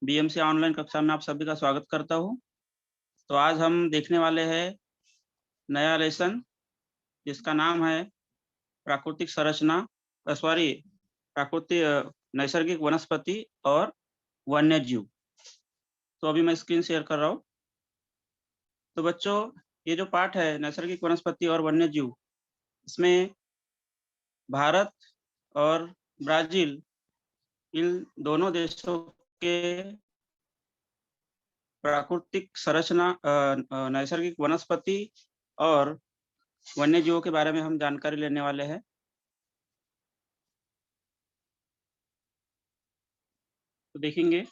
BMC online कक्षा में आप सभी का स्वागत करता हूं। तो आज हम देखने वाले हैं नया लेसन जिसका नाम है प्राकृतिक संरचना सॉरी प्राकृतिक नैसर्गिक वनस्पति और वन्य जीव। तो अभी मैं स्क्रीन शेयर कर रहा हूँ। तो बच्चों, ये जो पाठ है नैसर्गिक वनस्पति और वन्य जीव, इसमें भारत और ब्राजील, इन दोनों देशों के प्राकृतिक संरचना नैसर्गिक वनस्पति और वन्य जीवों के बारे में हम जानकारी लेने वाले हैं। तो देखेंगे।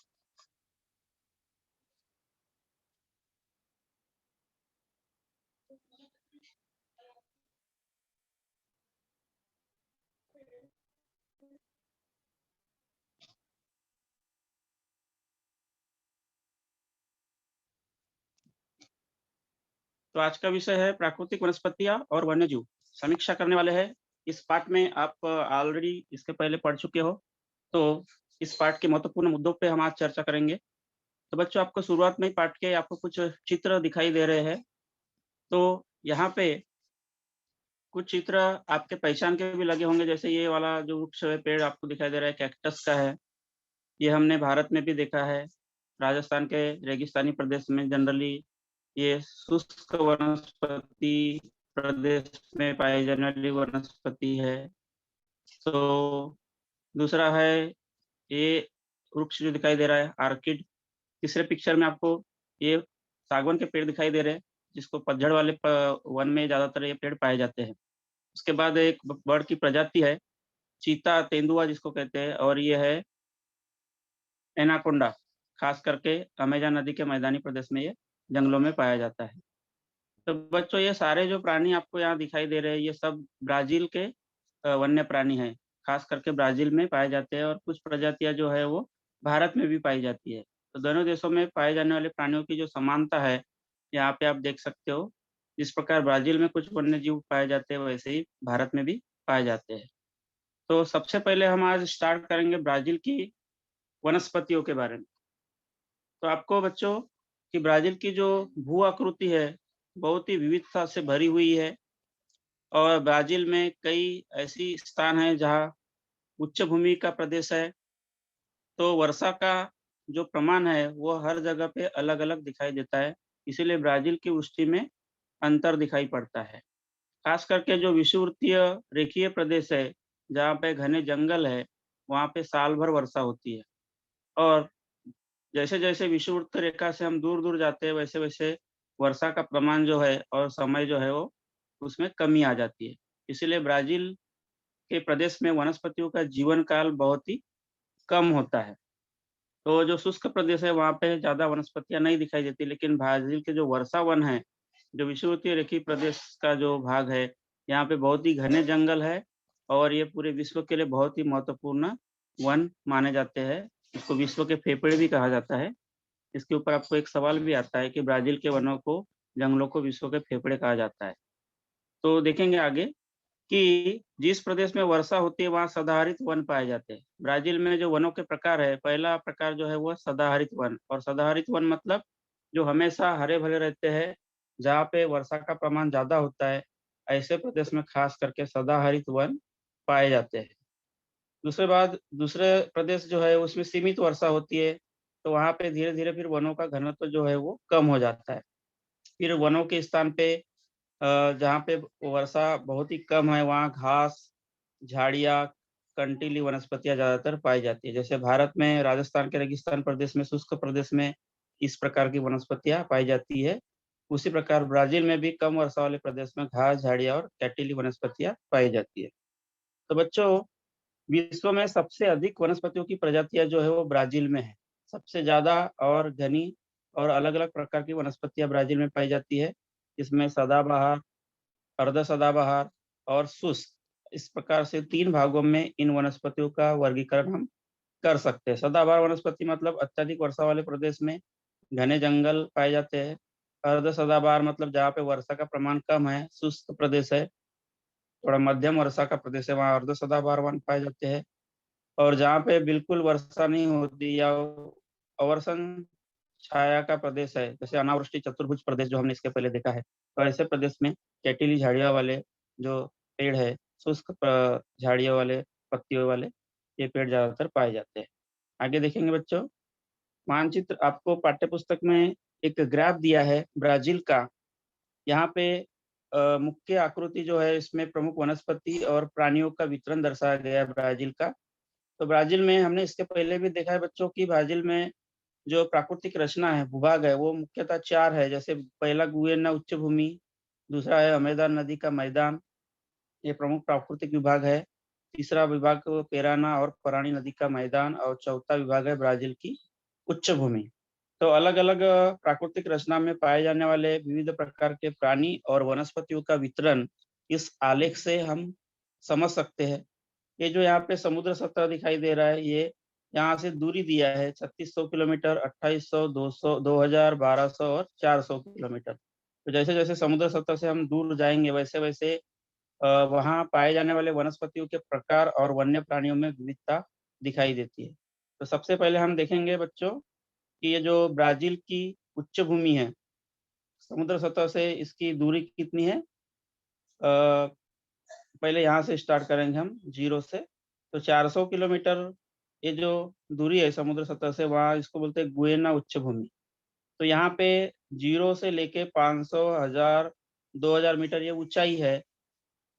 तो आज का विषय है प्राकृतिक वनस्पतियां और वन्य जीव। समीक्षा करने वाले हैं। इस पाठ में आप ऑलरेडी इसके पहले पढ़ चुके हो। तो इस पाठ के महत्वपूर्ण मुद्दों पे हम आज चर्चा करेंगे। तो बच्चों, आपको शुरुआत में ही पाठ के आपको कुछ चित्र दिखाई दे रहे हैं। तो यहाँ पे कुछ चित्र आपके पहचान के भी लगे होंगे, जैसे ये वाला जो वृक्ष है, पेड़ आपको दिखाई दे रहा है, कैक्टस का है। ये हमने भारत में भी देखा है। राजस्थान के रेगिस्तानी प्रदेश में जनरली ये शुष्क वनस्पति प्रदेश में पाई जाने वाली वनस्पति है। तो दूसरा है ये वृक्ष जो दिखाई दे रहा है, आर्किड। तीसरे पिक्चर में आपको ये सागवान के पेड़ दिखाई दे रहे हैं, जिसको पतझड़ वाले वन में ज्यादातर ये पेड़ पाए जाते हैं। उसके बाद एक बर्ड की प्रजाति है, चीता तेंदुआ जिसको कहते हैं, और ये है एनाकोंडा। खास करके अमेजन नदी के मैदानी प्रदेश में ये जंगलों में पाया जाता है। तो बच्चों, ये सारे जो प्राणी आपको यहाँ दिखाई दे रहे हैं, ये सब ब्राजील के वन्य प्राणी हैं। खास करके ब्राजील में पाए जाते हैं, और कुछ प्रजातियां जो है वो भारत में भी पाई जाती है। तो दोनों देशों में पाए जाने वाले प्राणियों की जो समानता है, यहाँ पे आप देख सकते हो। जिस प्रकार ब्राजील में कुछ वन्य जीव पाए जाते हैं, वैसे ही भारत में भी पाए जाते हैं। तो सबसे पहले हम आज स्टार्ट करेंगे ब्राजील की वनस्पतियों के बारे में। तो आपको बच्चों कि ब्राजील की जो भू आकृति है, बहुत ही विविधता से भरी हुई है। और ब्राजील में कई ऐसी स्थान है जहाँ उच्च भूमि का प्रदेश है। तो वर्षा का जो प्रमाण है वो हर जगह पे अलग अलग दिखाई देता है। इसीलिए ब्राजील की वृष्टि में अंतर दिखाई पड़ता है। खास करके जो विषुवृत्तीय रेखीय प्रदेश है, जहाँ पे घने जंगल है, वहाँ पे साल भर वर्षा होती है। और जैसे जैसे विषुववृत्त रेखा से हम दूर दूर जाते हैं, वैसे वैसे वर्षा का प्रमाण जो है और समय जो है वो उसमें कमी आ जाती है। इसीलिए ब्राजील के प्रदेश में वनस्पतियों का जीवन काल बहुत ही कम होता है। तो जो शुष्क प्रदेश है वहाँ पे ज़्यादा वनस्पतियाँ नहीं दिखाई देती, लेकिन ब्राजील के जो वर्षा वन है, जो विषुवतीय रेखीय प्रदेश का जो भाग है, यहाँ पे बहुत ही घने जंगल है। और ये पूरे विश्व के लिए बहुत ही महत्वपूर्ण वन माने जाते हैं। इसको विश्व के फेफड़े भी कहा जाता है। इसके ऊपर आपको एक सवाल भी आता है कि ब्राजील के वनों को, जंगलों को विश्व के फेफड़े कहा जाता है। तो देखेंगे आगे कि जिस प्रदेश में वर्षा होती है वहाँ सदाहरित वन पाए जाते हैं। ब्राजील में जो वनों के प्रकार है, पहला प्रकार जो है वो सदाहरित वन। और सदाहरित वन मतलब जो हमेशा हरे भरे रहते हैं, जहाँ पे वर्षा का प्रमाण ज्यादा होता है, ऐसे प्रदेश में खास करके सदाहरित वन पाए जाते हैं। दूसरे प्रदेश जो है उसमें सीमित वर्षा होती है, तो वहाँ पे धीरे धीरे फिर वनों का घनत्व जो है वो कम हो जाता है। फिर वनों के स्थान पे जहाँ पे वर्षा बहुत ही कम है, वहाँ घास, झाड़ियाँ, कंटीली वनस्पतियाँ ज्यादातर पाई जाती है। जैसे भारत में राजस्थान के रेगिस्तान प्रदेश में, शुष्क प्रदेश में इस प्रकार की वनस्पतियाँ पाई जाती है। उसी प्रकार ब्राजील में भी कम वर्षा वाले प्रदेश में घास, झाड़ियाँ और कैटिली वनस्पतियाँ पाई जाती है। तो बच्चों, विश्व में सबसे अधिक वनस्पतियों की प्रजातियां जो है वो ब्राजील में है। सबसे ज्यादा और घनी और अलग अलग प्रकार की वनस्पतियां ब्राजील में पाई जाती है। इसमें सदाबहार, अर्ध सदाबहार और शुष्क, इस प्रकार से तीन भागों में इन वनस्पतियों का वर्गीकरण हम कर सकते हैं। सदाबहार वनस्पति मतलब अत्यधिक वर्षा वाले प्रदेश में घने जंगल पाए जाते हैं। अर्ध सदाबहार मतलब जहाँ पे वर्षा का प्रमाण कम है, शुष्क प्रदेश है, थोड़ा मध्यम वर्षा का प्रदेश है, वहाँ अर्ध सदाबहार वन पाए जाते हैं। और जहाँ पे बिल्कुल वर्षा नहीं होती या अवर्षण छाया का प्रदेश है, जैसे अनावृष्टि चतुर्भुज प्रदेश जो हमने इसके पहले देखा है, तो ऐसे प्रदेश में कैटिली झाड़ियों वाले जो पेड़ है, शुष्क झाड़ियों वाले, पत्तियों वाले, ये पेड़ ज़्यादातर पाए जाते हैं। आगे देखेंगे बच्चों, मानचित्र आपको पाठ्य पुस्तक में एक ग्राफ दिया है ब्राज़ील का। यहाँ पे मुख्य आकृति जो है इसमें प्रमुख वनस्पति और प्राणियों का वितरण दर्शाया गया है ब्राज़ील का। तो ब्राज़ील में हमने इसके पहले भी देखा है बच्चों कि ब्राज़ील में जो प्राकृतिक रचना है, भूभाग है, वो मुख्यतः 4 है। जैसे पहला गुइयाना उच्च भूमि, दूसरा है अमेज़न नदी का मैदान, ये प्रमुख प्राकृतिक विभाग है। तीसरा विभाग पेराना और परानी नदी का मैदान और चौथा विभाग है ब्राज़ील की उच्च भूमि। तो अलग-अलग प्राकृतिक रचना में पाए जाने वाले विविध प्रकार के प्राणी और वनस्पतियों का वितरण इस आलेख से हम समझ सकते हैं। ये जो यहाँ पे समुद्र सतह दिखाई दे रहा है, ये यहाँ से दूरी दिया है 3600 किलोमीटर, 2800, 200, 2000, 1200 और 400 किलोमीटर। तो जैसे-जैसे समुद्र सतह से हम दूर जाएँगे, वैसे-वैसे वहाँ पाए जाने वाले वनस्पतियों के प्रकार और वन्य प्राणियों में विविधता दिखाई देती है। तो सबसे पहले हम देखेंगे बच्चों कि ये जो ब्राज़ील की उच्च भूमि है, समुद्र सतह से इसकी दूरी कितनी है? पहले यहाँ से स्टार्ट करेंगे हम 0 से, तो 400 किलोमीटर ये जो दूरी है समुद्र सतह से, वहाँ इसको बोलते हैं गुयेना उच्च भूमि। तो यहाँ पे 0 से लेके 500, 1000, 2000 मीटर ये ऊँचाई है।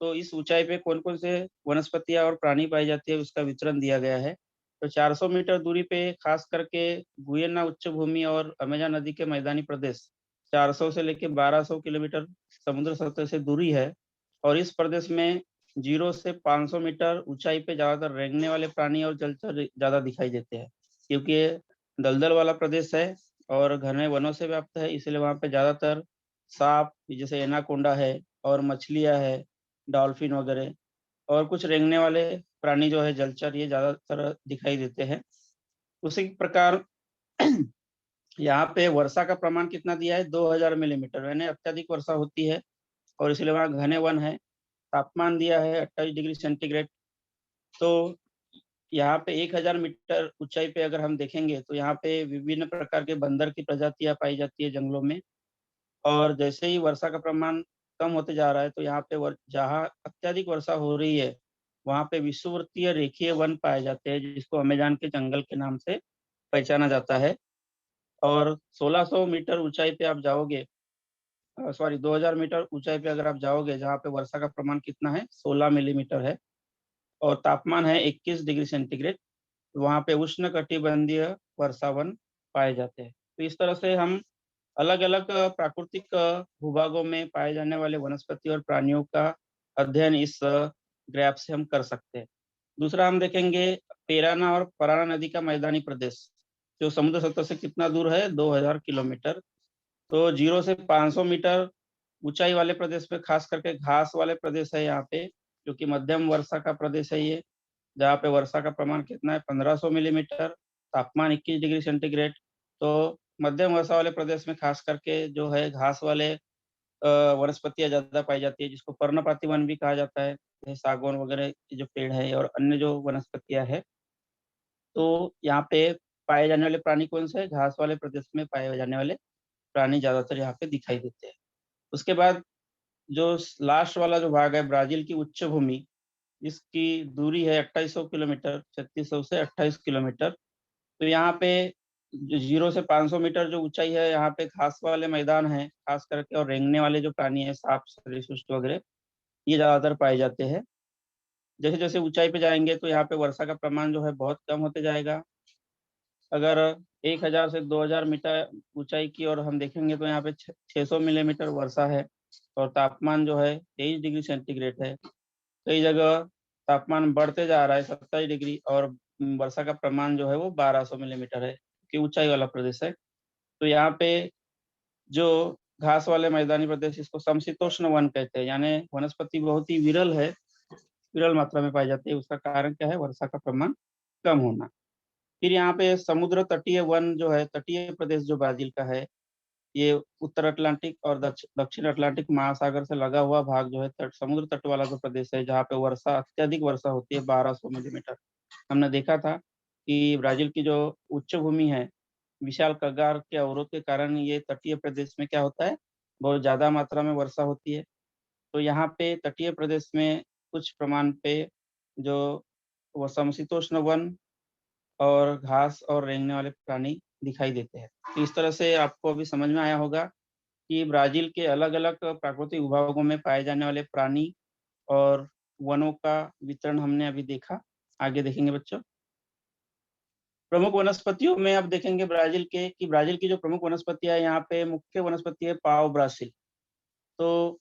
तो इस ऊँचाई पे कौन-कौन से वनस्पतियाँ और प्राणी पाई जाती है, उसका विवरण दिया गया है। तो 400 मीटर दूरी पे खास करके गुयेना उच्च भूमि और अमेज़न नदी के मैदानी प्रदेश 400 से लेके 1200 किलोमीटर समुद्र सतह से दूरी है और इस प्रदेश में 0 से 500 मीटर ऊँचाई पे ज़्यादातर रेंगने वाले प्राणी और जलचर ज़्यादा दिखाई देते हैं। क्योंकि ये दलदल वाला प्रदेश है और घने वनों से व्याप्त है, इसलिए वहाँ पे ज़्यादातर साँप जैसे एनाकोंडा है और मछलियाँ है, डॉल्फिन वगैरह और कुछ रेंगने वाले प्राणी जो है जलचर ये ज़्यादातर दिखाई देते हैं। उसी प्रकार यहाँ पे वर्षा का प्रमाण कितना दिया है 2000 मिलीमीटर यानी अत्यधिक वर्षा होती है और इसलिए वहाँ घने वन है। तापमान दिया है 28 डिग्री सेंटीग्रेड। तो यहाँ पे 1000 मीटर ऊँचाई पे अगर हम देखेंगे तो यहाँ पे विभिन्न प्रकार के बंदर की प्रजातियाँ पाई जाती है जंगलों में। और जैसे ही वर्षा का प्रमाण कम होते जा रहा है तो यहाँ पे जहाँ अत्यधिक वर्षा हो रही है, वहाँ पे विषुववृत्तीय रेखीय वन पाए जाते हैं जिसको अमेज़न के जंगल के नाम से पहचाना जाता है। और 1600 मीटर ऊँचाई पे आप जाओगे, सॉरी 2000 मीटर ऊँचाई पे अगर आप जाओगे जहाँ पे वर्षा का प्रमाण कितना है 16 मिलीमीटर है और तापमान है 21 डिग्री सेंटीग्रेड, वहाँ पे उष्णकटिबंधीय वर्षावन पाए जाते हैं। तो इस तरह से हम अलग-अलग प्राकृतिक भूभागों में पाए जाने वाले वनस्पति और प्राणियों का अध्ययन इस ग्राफ से हम कर सकते हैं। दूसरा हम देखेंगे पेराना और पराना नदी का मैदानी प्रदेश, जो समुद्र सतह से कितना दूर है 2000 किलोमीटर। तो 0 से 500 मीटर ऊँचाई वाले प्रदेश में खास करके घास वाले प्रदेश है यहाँ पे, जो कि मध्यम वर्षा का प्रदेश है ये, जहाँ पे वर्षा का प्रमाण कितना है 1500 मिलीमीटर, तापमान 21 डिग्री सेंटीग्रेड। तो मध्यम वर्षा वाले प्रदेश में खास करके जो है घास वाले वनस्पतियाँ ज़्यादा पाई जाती है, जिसको पर्णपाती वन भी कहा जाता है। जैसे सागौन वगैरह के जो पेड़ है और अन्य जो वनस्पतियाँ हैं। तो यहाँ पे पाए जाने वाले प्राणी कौन से हैं? घास वाले प्रदेश में पाए जाने वाले प्राणी ज़्यादातर यहाँ पे दिखाई देते हैं। उसके बाद जो लास्ट वाला जो भाग है ब्राज़ील की उच्च भूमि, इसकी दूरी है 2800 किलोमीटर, 3600 से 28 किलोमीटर। तो यहाँ पे जो 0 से 500 मीटर जो ऊँचाई है, यहाँ पे घास वाले मैदान हैं, खास करके और रेंगने वाले जो प्राणी हैं, साँप, सरीसृप वगैरह, ये ज़्यादातर पाए जाते हैं। जैसे-जैसे ऊँचाई पे जाएँगे, तो यहाँ पे वर्षा का प्रमाण जो है बहुत कम होते जाएगा। अगर 1000 से 2000 मीटर ऊँचाई की ओर हम देखेंगे, तो यहाँ पे 600 मिलीमीटर वर्षा है और तापमान जो है 23 डिग्री सेंटीग्रेड है। कई जगह तापमान बढ़ते जा रहा है 27 डिग्री और वर्षा का प्रमाण जो है वो 1200 मिलीमीटर है, कि ऊँचाई वाला प्रदेश है। तो यहाँ पे जो घास वाले मैदानी प्रदेश इसको समशीतोष्ण वन कहते हैं, यानी वनस्पति बहुत ही विरल है, विरल मात्रा में पाई जाती है। उसका कारण क्या है? वर्षा का प्रमाण कम होना। फिर यहाँ पे समुद्र तटीय वन जो है, तटीय प्रदेश जो ब्राज़ील का है, ये उत्तर अटलांटिक और दक्षिण अटलांटिक महासागर से लगा हुआ भाग जो है समुद्र तट वाला जो प्रदेश है जहाँ पे वर्षा अत्यधिक वर्षा होती है 1200 मिलीमीटर। हमने देखा था कि ब्राज़ील की जो उच्च भूमि है विशाल कगार के अवरोध के कारण ये तटीय प्रदेश में क्या होता है, बहुत ज़्यादा मात्रा में वर्षा होती है। तो यहाँ पे तटीय प्रदेश में कुछ प्रमाण पे जो वो समशीतोष्ण वन और घास और रेंगने वाले प्राणी दिखाई देते हैं। तो इस तरह से आपको अभी समझ में आया होगा कि ब्राज़ील के अलग-अलग प्राकृतिक भूभागों में पाए जाने वाले प्राणी और वनों का वितरण हमने अभी देखा। आगे देखेंगे बच्चों। प्रमुख वनस्पतियों में अब देखेंगे ब्राज़ील के कि ब्राज़ील की जो प्रमुख वनस्पतियाँ है, यहाँ पे मुख्य वनस्पति है पाओ ब्रासिल। तो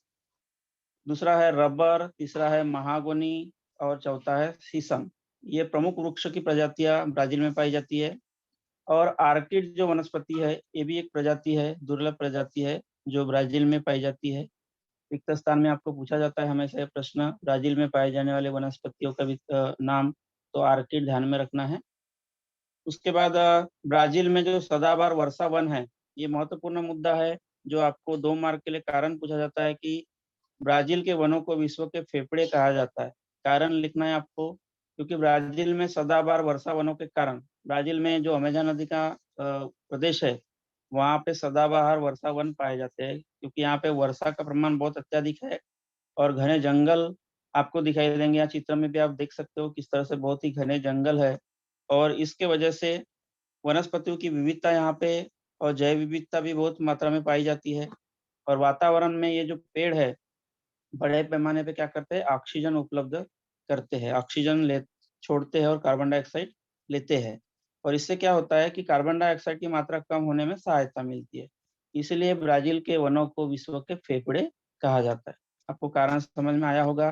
दूसरा है रबर, तीसरा है महागोनी और चौथा है शीशम। ये प्रमुख वृक्ष की प्रजातियाँ ब्राज़ील में पाई जाती है। और आर्किड जो वनस्पति है, ये भी एक प्रजाति है, दुर्लभ प्रजाति है, जो ब्राज़ील में पाई जाती है। रिक्त स्थान में आपको पूछा जाता है हमेशा ये प्रश्न, ब्राज़ील में पाए जाने वाले वनस्पतियों का भी नाम, तो आर्किड ध्यान में रखना है। उसके बाद ब्राज़ील में जो सदाबहार वर्षा वन है, ये महत्वपूर्ण मुद्दा है, जो आपको 2 मार्क के लिए कारण पूछा जाता है कि ब्राज़ील के वनों को विश्व के फेफड़े कहा जाता है। कारण लिखना है आपको, क्योंकि ब्राज़ील में सदाबहार वर्षा वनों के कारण ब्राज़ील में जो अमेज़न नदी का प्रदेश है, वहाँ पे सदाबहार वर्षा वन पाए जाते हैं, क्योंकि यहाँ पे वर्षा का प्रमाण बहुत अत्यधिक है और घने जंगल आपको दिखाई देंगे। यहाँ चित्र में भी आप देख सकते हो किस तरह से बहुत ही घने जंगल है और इसके वजह से वनस्पतियों की विविधता यहाँ पे और जैव विविधता भी बहुत मात्रा में पाई जाती है। और वातावरण में ये जो पेड़ है, बड़े पैमाने पे क्या करते हैं, ऑक्सीजन उपलब्ध करते हैं। ऑक्सीजन ले छोड़ते हैं और कार्बन डाइऑक्साइड लेते हैं। और इससे क्या होता है कि कार्बन डाइऑक्साइड की मात्रा कम होने में सहायता मिलती है। इसलिए ब्राज़ील के वनों को विश्व के फेफड़े कहा जाता है। आपको कारण समझ में आया होगा,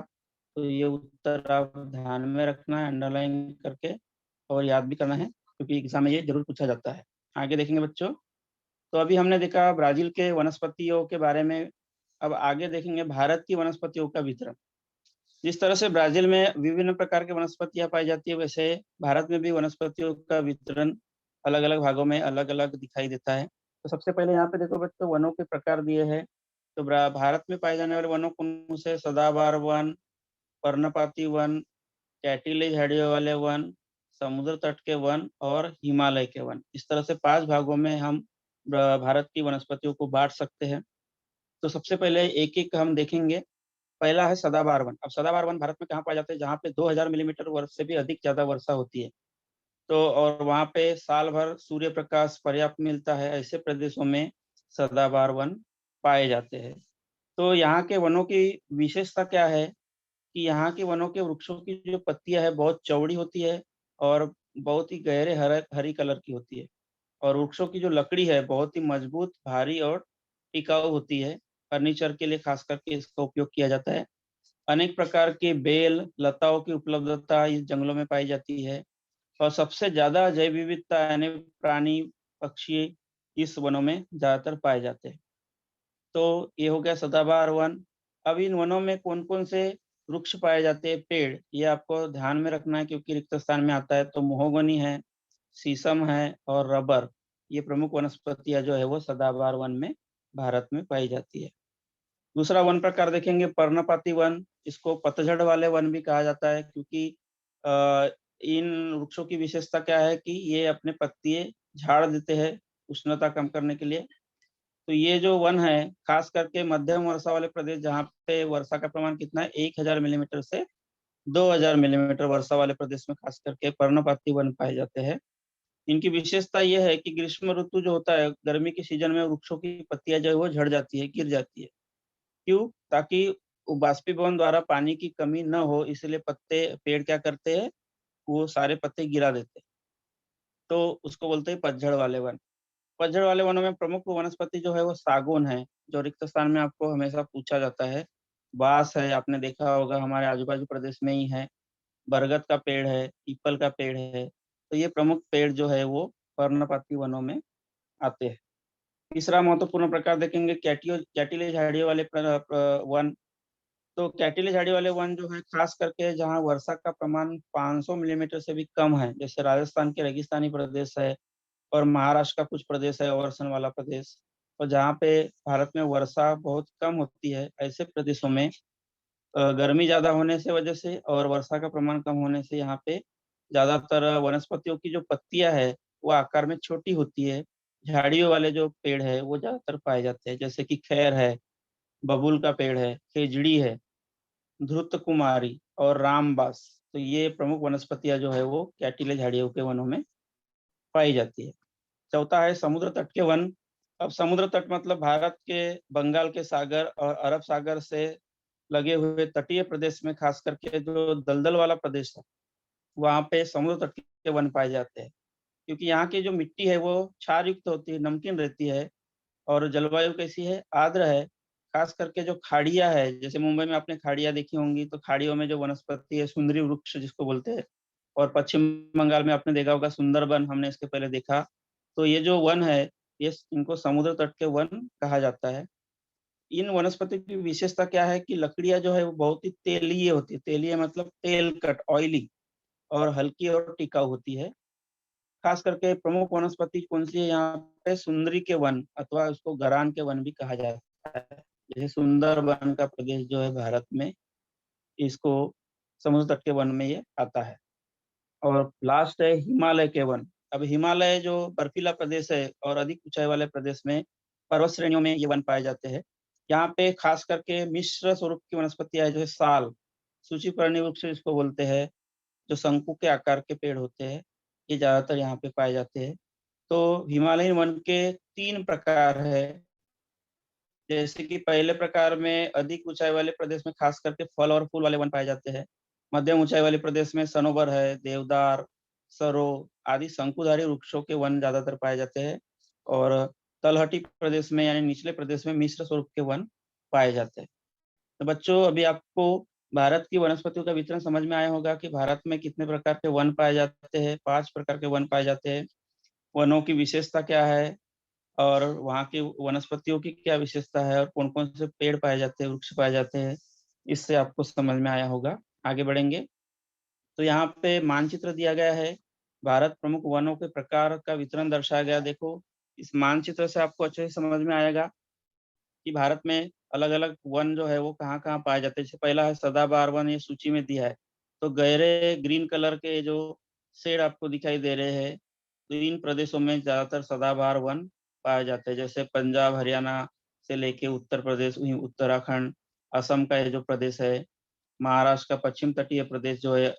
तो ये उत्तर आप ध्यान में रखना है अंडरलाइन करके और याद भी करना है, क्योंकि एग्ज़ाम में ये ज़रूर पूछा जाता है। आगे देखेंगे बच्चों। तो अभी हमने देखा ब्राज़ील के वनस्पतियों के बारे में, अब आगे देखेंगे भारत की वनस्पतियों का वितरण। जिस तरह से ब्राज़ील में विभिन्न प्रकार की वनस्पतियाँ पाई जाती है, वैसे भारत में भी वनस्पतियों का वितरण अलग-अलग भागों में अलग-अलग दिखाई देता है। तो सबसे पहले यहाँ पे देखो बच्चों, वनों के प्रकार दिए हैं। तो भारत में पाए जाने वाले वनों कौन से, सदाबहार वन, पर्णपाती वन, कैटिले झाड़ियों वाले वन, समुद्र तट के वन और हिमालय के वन। इस तरह से 5 भागों में हम भारत की वनस्पतियों को बाँट सकते हैं। तो सबसे पहले एक-एक हम देखेंगे। पहला है सदाबहार वन। अब सदाबहार वन भारत में कहाँ पाए जाते हैं? जहाँ पे 2000 मिलीमीटर वर्ष से भी अधिक ज़्यादा वर्षा होती है। तो और वहाँ पे साल भर सूर्य प्रकाश पर्याप्त मिलता है, ऐसे प्रदेशों में सदाबहार वन पाए जाते हैं। तो यहाँ के वनों की विशेषता क्या है कि यहाँ के वनों के वृक्षों की जो पत्तियाँ है बहुत चौड़ी होती है और बहुत ही गहरे हरी कलर की होती है। और वृक्षों की जो लकड़ी है बहुत ही मजबूत, भारी और टिकाऊ होती है। फर्नीचर के लिए खास करके इसका उपयोग किया जाता है। अनेक प्रकार के बेल, लताओं की उपलब्धता इस जंगलों में पाई जाती है और सबसे ज़्यादा जैव विविधता यानी प्राणी, पक्षी इस वनों में ज़्यादातर पाए जाते हैं। तो ये हो गया सदाबहार वन। अब इन वनों में कौन-कौन से वृक्ष पाए जाते हैं, पेड़, ये आपको ध्यान में रखना है, क्योंकि रिक्त स्थान में आता है। तो महोगनी है, शीशम है और रबर, ये प्रमुख वनस्पतियाँ जो है वो सदाबहार वन में भारत में पाई जाती है। दूसरा वन प्रकार देखेंगे पर्णपाती वन, इसको पतझड़ वाले वन भी कहा जाता है, क्योंकि अ, इन वृक्षों की विशेषता क्या है कि ये अपने पत्तियाँ झाड़ देते हैं उष्णता कम करने के लिए। तो ये जो वन है, खास करके मध्यम वर्षा वाले प्रदेश, जहाँ पे वर्षा का प्रमाण कितना है, 1000 मिलीमीटर से 2000 मिलीमीटर वर्षा वाले प्रदेश में खास करके पर्णपाती वन पाए जाते हैं। इनकी विशेषता ये है कि ग्रीष्म ऋतु जो होता है, गर्मी के सीजन में वृक्षों की पत्तियाँ जो है वो झड़ जाती है, गिर जाती है। क्यों? ताकि वो बाष्पीभवन द्वारा पानी की कमी न हो, इसलिए पेड़ क्या करते हैं, वो सारे पत्ते गिरा देते हैं। तो उसको बोलते हैं पतझड़ वाले वन। पतझड़ वाले वनों में प्रमुख वनस्पति जो है वो सागौन है, जो रिक्त स्थान में आपको हमेशा पूछा जाता है। बाँस है, आपने देखा होगा हमारे आजू-बाजू प्रदेश में ही है। बरगद का पेड़ है, पीपल का पेड़ है। तो ये प्रमुख पेड़ जो है वो पर्णपाती वनों में आते हैं। तीसरा महत्वपूर्ण प्रकार देखेंगे कैटिले झाड़ियों वाले वन। तो कैटिले झाड़ी वाले वन जो है खास करके जहाँ वर्षा का प्रमाण 500 मिलीमीटर से भी कम है, जैसे राजस्थान के रेगिस्तानी प्रदेश है और महाराष्ट्र का कुछ प्रदेश है, ओरछन वाला प्रदेश। और जहाँ पे भारत में वर्षा बहुत कम होती है, ऐसे प्रदेशों में गर्मी ज़्यादा होने से वजह से और वर्षा का प्रमाण कम होने से यहाँ पे ज़्यादातर वनस्पतियों की जो पत्तियाँ है, वो आकार में छोटी होती है झाड़ियों वाले जो पेड़ है वो ज़्यादातर पाए जाते हैं, जैसे कि खैर है, बबूल का पेड़ है, खेजड़ी है, धृत कुमारी और रामबास। तो ये प्रमुख वनस्पतियाँ जो है वो कैटिले झाड़ियों के वनों में पाई जाती है। चौथा है समुद्र तट के वन। अब समुद्र तट मतलब भारत के बंगाल के सागर और अरब सागर से लगे हुए तटीय प्रदेश में खास करके जो दलदल वाला प्रदेश है, वहाँ पे समुद्र तट के वन पाए जाते हैं। क्योंकि यहाँ की जो मिट्टी है वो क्षार युक्त होती है, नमकीन रहती है और जलवायु कैसी है, आर्द्र है। खास करके जो खाड़िया है, जैसे मुंबई में आपने खाड़िया देखी होंगी, तो खाड़ियों में जो वनस्पति है सुंदरी वृक्ष जिसको बोलते हैं, और पश्चिम बंगाल में आपने देखा होगा सुंदरबन, हमने इसके पहले देखा। तो ये जो वन है, ये इनको समुद्र तट के वन कहा जाता है। इन वनस्पति की विशेषता क्या है कि लकड़ियां जो है वो बहुत ही तेलीय होती है, तेलीय मतलब तेल कट, ऑयली, और हल्की और टिकाऊ होती है। खास करके प्रमुख वनस्पति कौन सी है यहाँ पे, सुंदरी के वन अथवा उसको गरान के वन भी कहा जाता है। जैसे सुंदरबन का प्रदेश जो है भारत में, इसको समुद्र तट के वन में ये आता है। और लास्ट है हिमालय के वन। अब हिमालय जो बर्फीला प्रदेश है और अधिक ऊंचाई वाले प्रदेश में पर्वत श्रेणियों में ये वन पाए जाते हैं। यहाँ पे खास करके मिश्र स्वरूप की वनस्पतियां है, जो है साल, सूचीपर्णी वृक्ष इसको बोलते हैं, जो शंकु के आकार के पेड़ होते हैं, ये ज्यादातर यहाँ पे पाए जाते हैं। तो हिमालयन वन के 3 प्रकार है। जैसे कि पहले प्रकार में अधिक ऊंचाई वाले प्रदेश में खास करके फल और फूल वाले वन पाए जाते हैं। मध्यम ऊंचाई वाले प्रदेश में सनोवर है, देवदार, सरो आदि शंकुधारी वृक्षों के वन ज्यादातर पाए जाते हैं। और तलहटी प्रदेश में यानी निचले प्रदेश में मिश्र स्वरूप के वन पाए जाते हैं। तो बच्चों, अभी आपको भारत की वनस्पतियों का वितरण समझ में आया होगा कि भारत में कितने प्रकार के वन पाए जाते हैं। 5 प्रकार के वन पाए जाते हैं। वनों की विशेषता क्या है और वहाँ की वनस्पतियों की क्या विशेषता है, और कौन कौन से पेड़ पाए जाते हैं, वृक्ष पाए जाते हैं, इससे आपको समझ में आया होगा। आगे बढ़ेंगे तो यहाँ पे मानचित्र दिया गया है, भारत प्रमुख वनों के प्रकार का वितरण दर्शाया गया। देखो, इस मानचित्र से आपको अच्छे से समझ में आएगा कि भारत में अलग अलग वन जो है वो कहाँ कहाँ पाए जाते हैं। जैसे पहला है सदाबहार वन, ये सूची में दिया है। तो गहरे ग्रीन कलर के जो शेड आपको दिखाई दे रहे हैं, तो इन प्रदेशों में ज्यादातर सदाबहार वन पाए जाते हैं। जैसे पंजाब, हरियाणा से लेके उत्तर प्रदेश, उत्तराखंड, असम का ये जो प्रदेश है, महाराष्ट्र का पश्चिम तटीय प्रदेश जो है,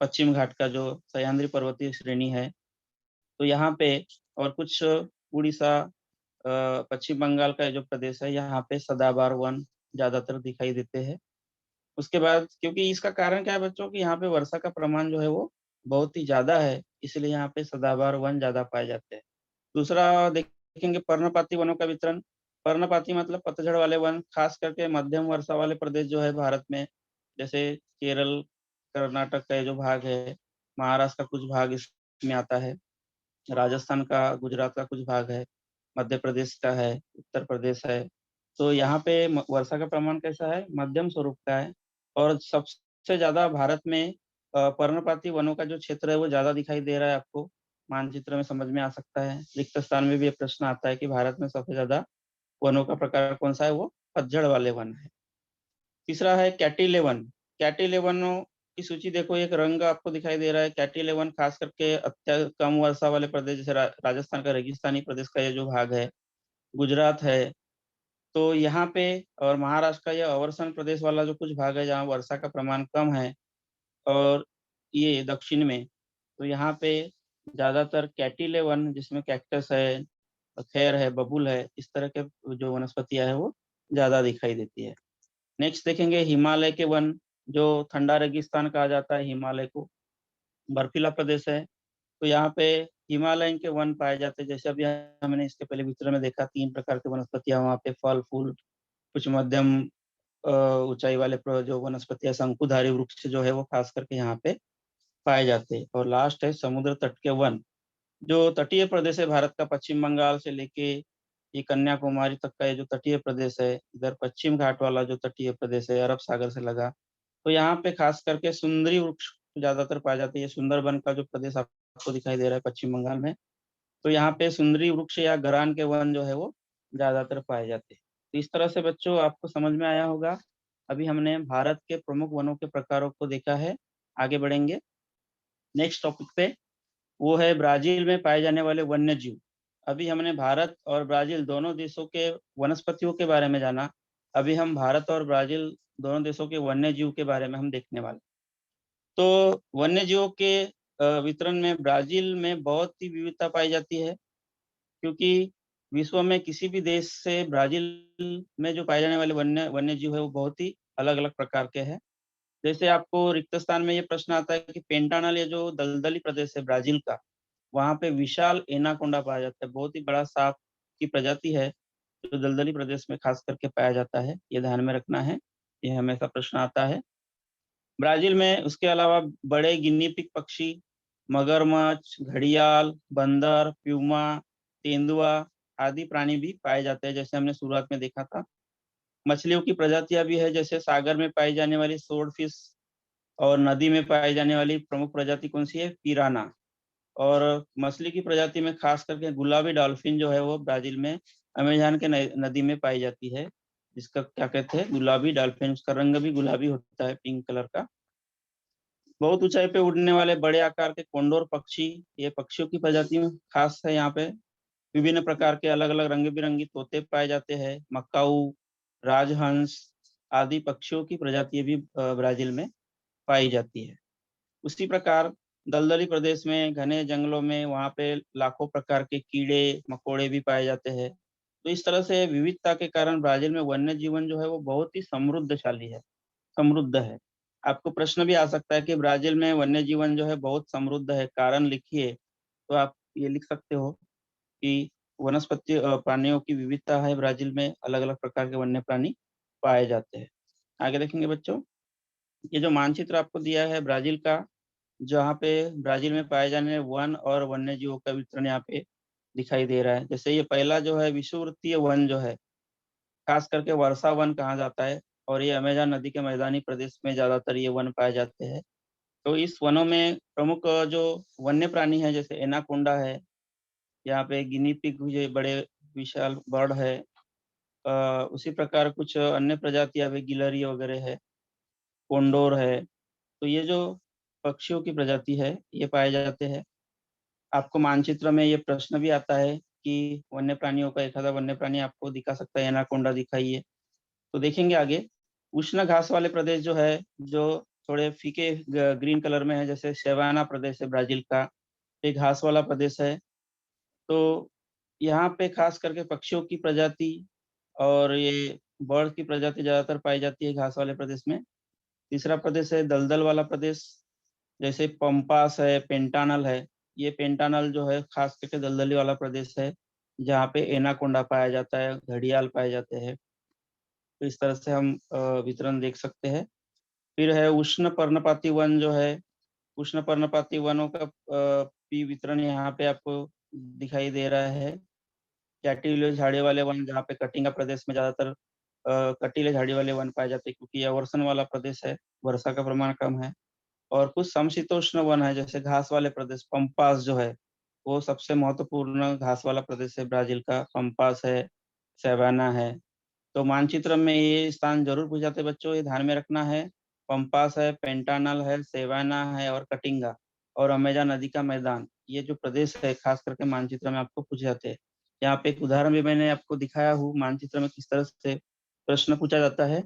पश्चिम घाट का जो सह्याद्री पर्वतीय श्रेणी है, तो यहाँ पे, और कुछ उड़ीसा, पश्चिम बंगाल का जो प्रदेश है, यहाँ पे सदाबहार वन ज्यादातर दिखाई देते हैं। उसके बाद, क्योंकि इसका कारण क्या है बच्चों, कि यहाँ पे वर्षा का प्रमाण जो है वो बहुत ही ज्यादा है, इसलिए यहाँ पे सदाबहार वन ज्यादा पाए जाते हैं। दूसरा देखेंगे पर्णपाती वनों का वितरण। पर्णपाती मतलब पतझड़ वाले वन, खास करके मध्यम वर्षा वाले प्रदेश जो है भारत में, जैसे केरल, कर्नाटक का जो भाग है, महाराष्ट्र का कुछ भाग इसमें आता है, राजस्थान का, गुजरात का कुछ भाग है, मध्य प्रदेश का है, उत्तर प्रदेश है। तो यहाँ पे वर्षा का प्रमाण कैसा है, मध्यम स्वरूप का है। और सबसे ज्यादा भारत में पर्णपाती वनों का जो क्षेत्र है वो ज्यादा दिखाई दे रहा है आपको, मानचित्र में समझ में आ सकता है। रिक्त स्थान में भी ये प्रश्न आता है कि भारत में सबसे ज्यादा वनों का प्रकार कौन सा है, वो पतझड़ वाले वन है। तीसरा है कैटिलेवन। कैटिलेवनों की सूची देखो, एक रंग आपको दिखाई दे रहा है। कैटिलेवन खास करके अत्यंत कम वर्षा वाले प्रदेश, जैसे राजस्थान का रेगिस्तानी प्रदेश का ये जो भाग है, गुजरात है, तो यहाँ पे, और महाराष्ट्र का यह अवर्षण प्रदेश वाला जो कुछ भाग है जहाँ वर्षा का प्रमाण कम है, और ये दक्षिण में, तो यहाँ पे ज्यादातर कैटिलेवन, जिसमें कैक्टस है, खैर है, बबूल है, इस तरह के जो वनस्पतियां है वो ज्यादा दिखाई देती है। नेक्स्ट देखेंगे हिमालय के वन, जो ठंडा रेगिस्तान कहा जाता है हिमालय को, बर्फीला प्रदेश है। तो यहाँ पे हिमालयन के वन पाए जाते हैं। जैसे अभी हमने इसके पहले वितरण में देखा, 3 प्रकार के वनस्पतियां वहाँ पे, फल फूल, कुछ मध्यम ऊंचाई वाले जो वनस्पतियां, शंकुधारी वृक्ष जो है वो खास करके यहाँ पे पाए जाते हैं। और लास्ट है समुद्र तट के वन, जो तटीय प्रदेश है भारत का, पश्चिम बंगाल से लेके ये कन्याकुमारी तक का ये जो तटीय प्रदेश है, इधर पश्चिम घाट वाला जो तटीय प्रदेश है अरब सागर से लगा, तो यहाँ पे खास करके सुंदरी वृक्ष ज्यादातर पाए जाते हैं। ये सुंदरबन का जो प्रदेश आपको दिखाई दे रहा है पश्चिम बंगाल में, तो यहाँ पे सुंदरी वृक्ष या गरान के वन जो है वो ज्यादातर पाए जाते हैं। तो इस तरह से बच्चों आपको समझ में आया होगा। अभी हमने भारत के प्रमुख वनों के प्रकारों को देखा है। आगे बढ़ेंगे नेक्स्ट टॉपिक पे, वो है ब्राजील में पाए जाने वाले वन्य जीव। अभी हमने भारत और ब्राज़ील दोनों देशों के वनस्पतियों के बारे में जाना। अभी हम भारत और ब्राज़ील दोनों देशों के वन्यजीव के बारे में हम देखने वाले। तो वन्यजीवों के वितरण में ब्राज़ील में बहुत ही विविधता पाई जाती है, क्योंकि विश्व में किसी भी देश से ब्राज़ील में जो पाए जाने वाले वन्यजीव है वो बहुत ही अलग-अलग प्रकार के हैं। जैसे आपको रिक्त स्थान में ये प्रश्न आता है कि पेंटानल, ये जो दलदली प्रदेश है ब्राज़ील का, वहाँ पे विशाल एनाकोंडा पाया जाता है। बहुत ही बड़ा साँप की प्रजाति है, जो दलदली प्रदेश में ख़ास करके पाया जाता है। ये ध्यान में रखना है, ये हमेशा प्रश्न आता है। ब्राज़ील में उसके अलावा बड़े गिनी पिग पक्षी, मगरमच्छ, घड़ियाल, बंदर, प्यूमा, तेंदुआ आदि प्राणी भी पाए जाते हैं, जैसे हमने शुरुआत में देखा था। मछलियों की प्रजातियाँ भी है, जैसे सागर में पाई जाने वाली स्वॉर्डफिश और नदी में पाई जाने वाली प्रमुख प्रजाति कौन-सी है? पिराना। और मछली की प्रजाति में ख़ास करके गुलाबी डॉल्फ़िन जो है वो ब्राज़ील में अमेज़न के नदी में पाई जाती है। जिसका क्या कहते हैं? गुलाबी डॉल्फ़िन, उसका रंग भी गुलाबी होता है, पिंक कलर का। बहुत ऊँचाई पे उड़ने वाले बड़े आकार के कोंडोर पक्षी, ये पक्षियों की प्रजाति में ख़ास है यहाँ पे। विभिन्न प्रकार के अलग-अलग रंग-बिरंगी तोते पाए जाते हैं। मकाऊ, राजहंस आदि पक्षियों की प्रजातियाँ भी ब्राज़ील में पाई जाती है। उसी प्रकार दलदली प्रदेश में, घने जंगलों में वहाँ पे लाखों प्रकार के कीड़े-मकोड़े भी पाए जाते हैं। तो इस तरह से विविधता के कारण ब्राज़ील में वन्य जीवन जो है वो बहुत ही समृद्ध है। आपको प्रश्न भी आ सकता है कि ब्राज़ील में वन्य जीवन जो है बहुत समृद्ध है, कारण लिखिए। तो आप ये लिख सकते हो कि प्राणियों की विविधता है ब्राज़ील में, अलग-अलग प्रकार के वन्य प्राणी पाए जाते हैं। आगे देखेंगे बच्चों, ये जो मानचित्र आपको दिया है ब्राज़ील का, जहाँ पे ब्राज़ील में पाए जाने वन और वन्यजीवों का वितरण यहाँ पे दिखाई दे रहा है। जैसे ये पहला जो है विषुववृत्तीय वन जो है, ख़ास करके वर्षा वन कहा जाता है, और ये अमेज़न नदी के मैदानी प्रदेश में ज़्यादातर ये वन पाए जाते हैं। तो इस वनों में प्रमुख जो वन्य प्राणी हैं, जैसे एनाकोंडा है, यहाँ पे गिनी पिग हुए बड़े विशाल बर्ड है। उसी प्रकार कुछ अन्य प्रजातियाँ भी गिलहरी वगैरह है, कोंडोर है। तो ये जो पक्षियों की प्रजाति है, ये पाए जाते हैं। आपको मानचित्र में ये प्रश्न भी आता है कि वन्य प्राणियों का एक आधा वन्य प्राणी आपको दिखा सकता है, एनाकोंडा दिखाइए। तो देखेंगे आगे, उष्ण घास वाले प्रदेश जो है, जो थोड़े फीके ग्रीन कलर में है, जैसे सवाना प्रदेश है ब्राज़ील का, ये घास वाला प्रदेश है। तो यहाँ पे खास करके पक्षियों की प्रजाति और ये बर्ड की प्रजाति ज़्यादातर पाई जाती है घास वाले प्रदेश में। तीसरा प्रदेश है दलदल वाला प्रदेश, जैसे पंपास है, पेंटानल है। ये पेंटानल जो है खास करके दलदली वाला प्रदेश है, जहाँ पे एनाकोंडा पाया जाता है, घड़ियाल पाए जाते हैं। तो इस तरह से हम वितरण देख सकते हैं। फिर है उष्ण पर्णपाती वन जो है, उष्ण पर्णपाती वनों का भी वितरण यहाँ पे आपको दिखाई दे रहा है। कैटिले झाड़ी वाले वन, जहाँ पे कटिंगा प्रदेश में ज़्यादातर कटीले झाड़ी वाले वन पाए जाते हैं, क्योंकि यह वर्षण वाला प्रदेश है, वर्षा का प्रमाण कम है। और कुछ समशीतोष्ण वन है, जैसे घास वाले प्रदेश, पंपास जो है, वो सबसे महत्वपूर्ण घास वाला प्रदेश है ब्राज़ील का, पंपास है, सवाना है। तो मानचित्र में ये स्थान ज़रूर पूछ जाते हैं बच्चों, ये ध्यान में रखना है। पंपास है, पेंटानल है, सवाना है और कटिंगा और अमेज़न नदी का मैदान, ये जो प्रदेश है खास करके मानचित्र में आपको पूछे जाते हैं। यहाँ पे एक उदाहरण भी मैंने आपको दिखाया हूँ मानचित्र में किस तरह से प्रश्न पूछा जाता है।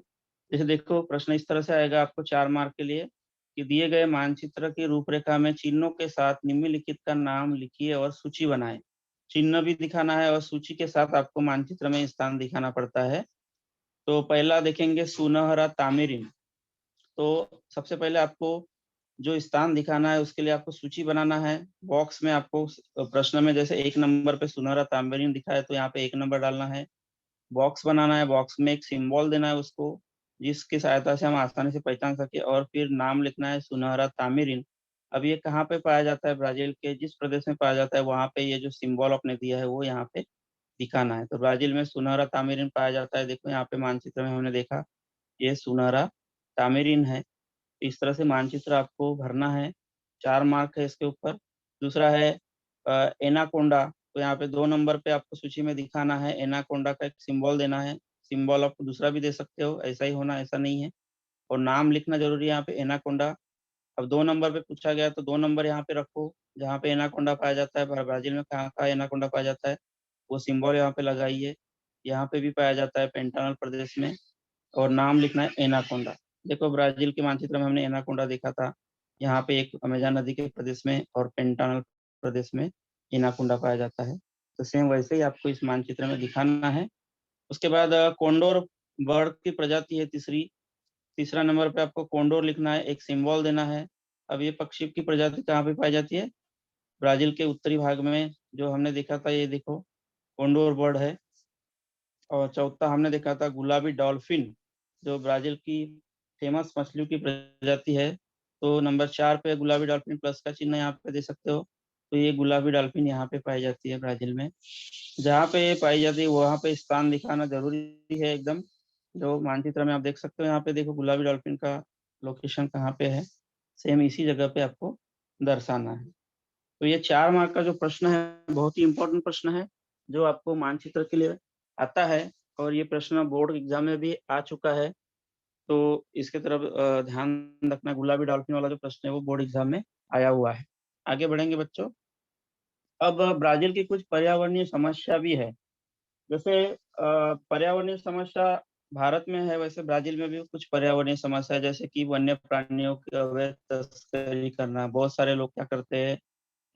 जैसे देखो, प्रश्न इस तरह से आएगा आपको 4 मार्क के लिए कि दिए गए मानचित्र की रूपरेखा में चिन्हों के साथ निम्नलिखित का नाम लिखिए और सूची बनाएँ। चिन्ह भी दिखाना है और सूची के साथ आपको मानचित्र में स्थान दिखाना पड़ता है। तो पहला देखेंगे सुनहरा तामीरिन। तो सबसे पहले आपको जो स्थान दिखाना है उसके लिए आपको सूची बनाना है। बॉक्स में आपको प्रश्न में जैसे 1 नंबर पे सुनहरा तामीरिन दिखा है, तो यहाँ पे 1 नंबर डालना है। बॉक्स बनाना है, बॉक्स में एक सिंबल देना है उसको, जिसकी सहायता से हम आसानी से पहचान सकें, और फिर नाम लिखना है सुनहरा तामीरिन। अब ये कहाँ पे पाया जाता है? ब्राज़ील के जिस प्रदेश में पाया जाता है वहाँ पे ये जो सिंबल आपने दिया है वो यहाँ पे दिखाना है। तो ब्राज़ील में सुनहरा तामीरिन पाया जाता है। देखो यहाँ पे मानचित्र में हमने देखा, ये सुनहरा तामीरिन है। इस तरह से मानचित्र आपको भरना है, 4 मार्क है इसके ऊपर। दूसरा है एनाकोंडा, तो यहाँ पे 2 नंबर पे आपको सूची में दिखाना है, एनाकोंडा का एक सिंबल देना है। सिंबल आप दूसरा भी दे सकते हो, ऐसा ही होना ऐसा नहीं है, और नाम लिखना ज़रूरी है यहाँ पे एनाकोंडा। अब 2 नंबर पे पूछा गया तो 2 नंबर यहाँ पे रखो, जहाँ पे एनाकोंडा पाया जाता है, ब्राज़ील में कहाँ-कहाँ एनाकोंडा पाया जाता है। वो सिंबल यहाँ पे लगाइए। यहाँ पे भी पाया जाता है पेंटानल प्रदेश में, और नाम लिखना है एनाकोंडा। देखो ब्राजील के मानचित्र में हमने एनाकोंडा देखा था, यहाँ पे एक अमेजन नदी के प्रदेश में और पेंटानल प्रदेश में एनाकोंडा पाया जाता है। तो सेम वैसे ही आपको इस मानचित्र में दिखाना है। उसके बाद कोंडोर बर्ड की प्रजाति है तीसरा नंबर पे आपको कोंडोर लिखना है, एक सिंबल देना है। अब ये पक्षी की प्रजाति कहाँ पे पाई जाती है? ब्राजील के उत्तरी भाग में। जो हमने देखा था ये देखो कोंडोर बर्ड है। और चौथा हमने देखा था गुलाबी डॉल्फिन, जो ब्राजील की फेमस मछलियों की प्रजाति है। तो नंबर 4 पे गुलाबी डॉल्फिन, प्लस का चिन्ह यहाँ पे दे सकते हो। तो ये गुलाबी डॉल्फिन यहाँ पे पाई जाती है ब्राजील में। जहाँ पे ये पाई जाती है वहाँ पे स्थान दिखाना जरूरी है एकदम। जो मानचित्र में आप देख सकते हो, यहाँ पे देखो गुलाबी डॉल्फिन का लोकेशन कहाँ पे है, सेम इसी जगह पे आपको दर्शाना है। तो ये 4 मार्क का जो प्रश्न है बहुत ही इंपॉर्टेंट प्रश्न है, जो आपको मानचित्र के लिए आता है, और ये प्रश्न बोर्ड एग्जाम में भी आ चुका है। तो इसके तरफ ध्यान रखना। गुलाबी डॉल्फिन वाला जो प्रश्न है वो बोर्ड एग्जाम में आया हुआ है। आगे बढ़ेंगे बच्चों। अब ब्राजील की कुछ पर्यावरणीय समस्या भी है। जैसे पर्यावरणीय समस्या भारत में है, वैसे ब्राजील में भी कुछ पर्यावरणीय समस्या है, जैसे कि वन्य प्राणियों की अवैध तस्करी करना। बहुत सारे लोग क्या करते हैं,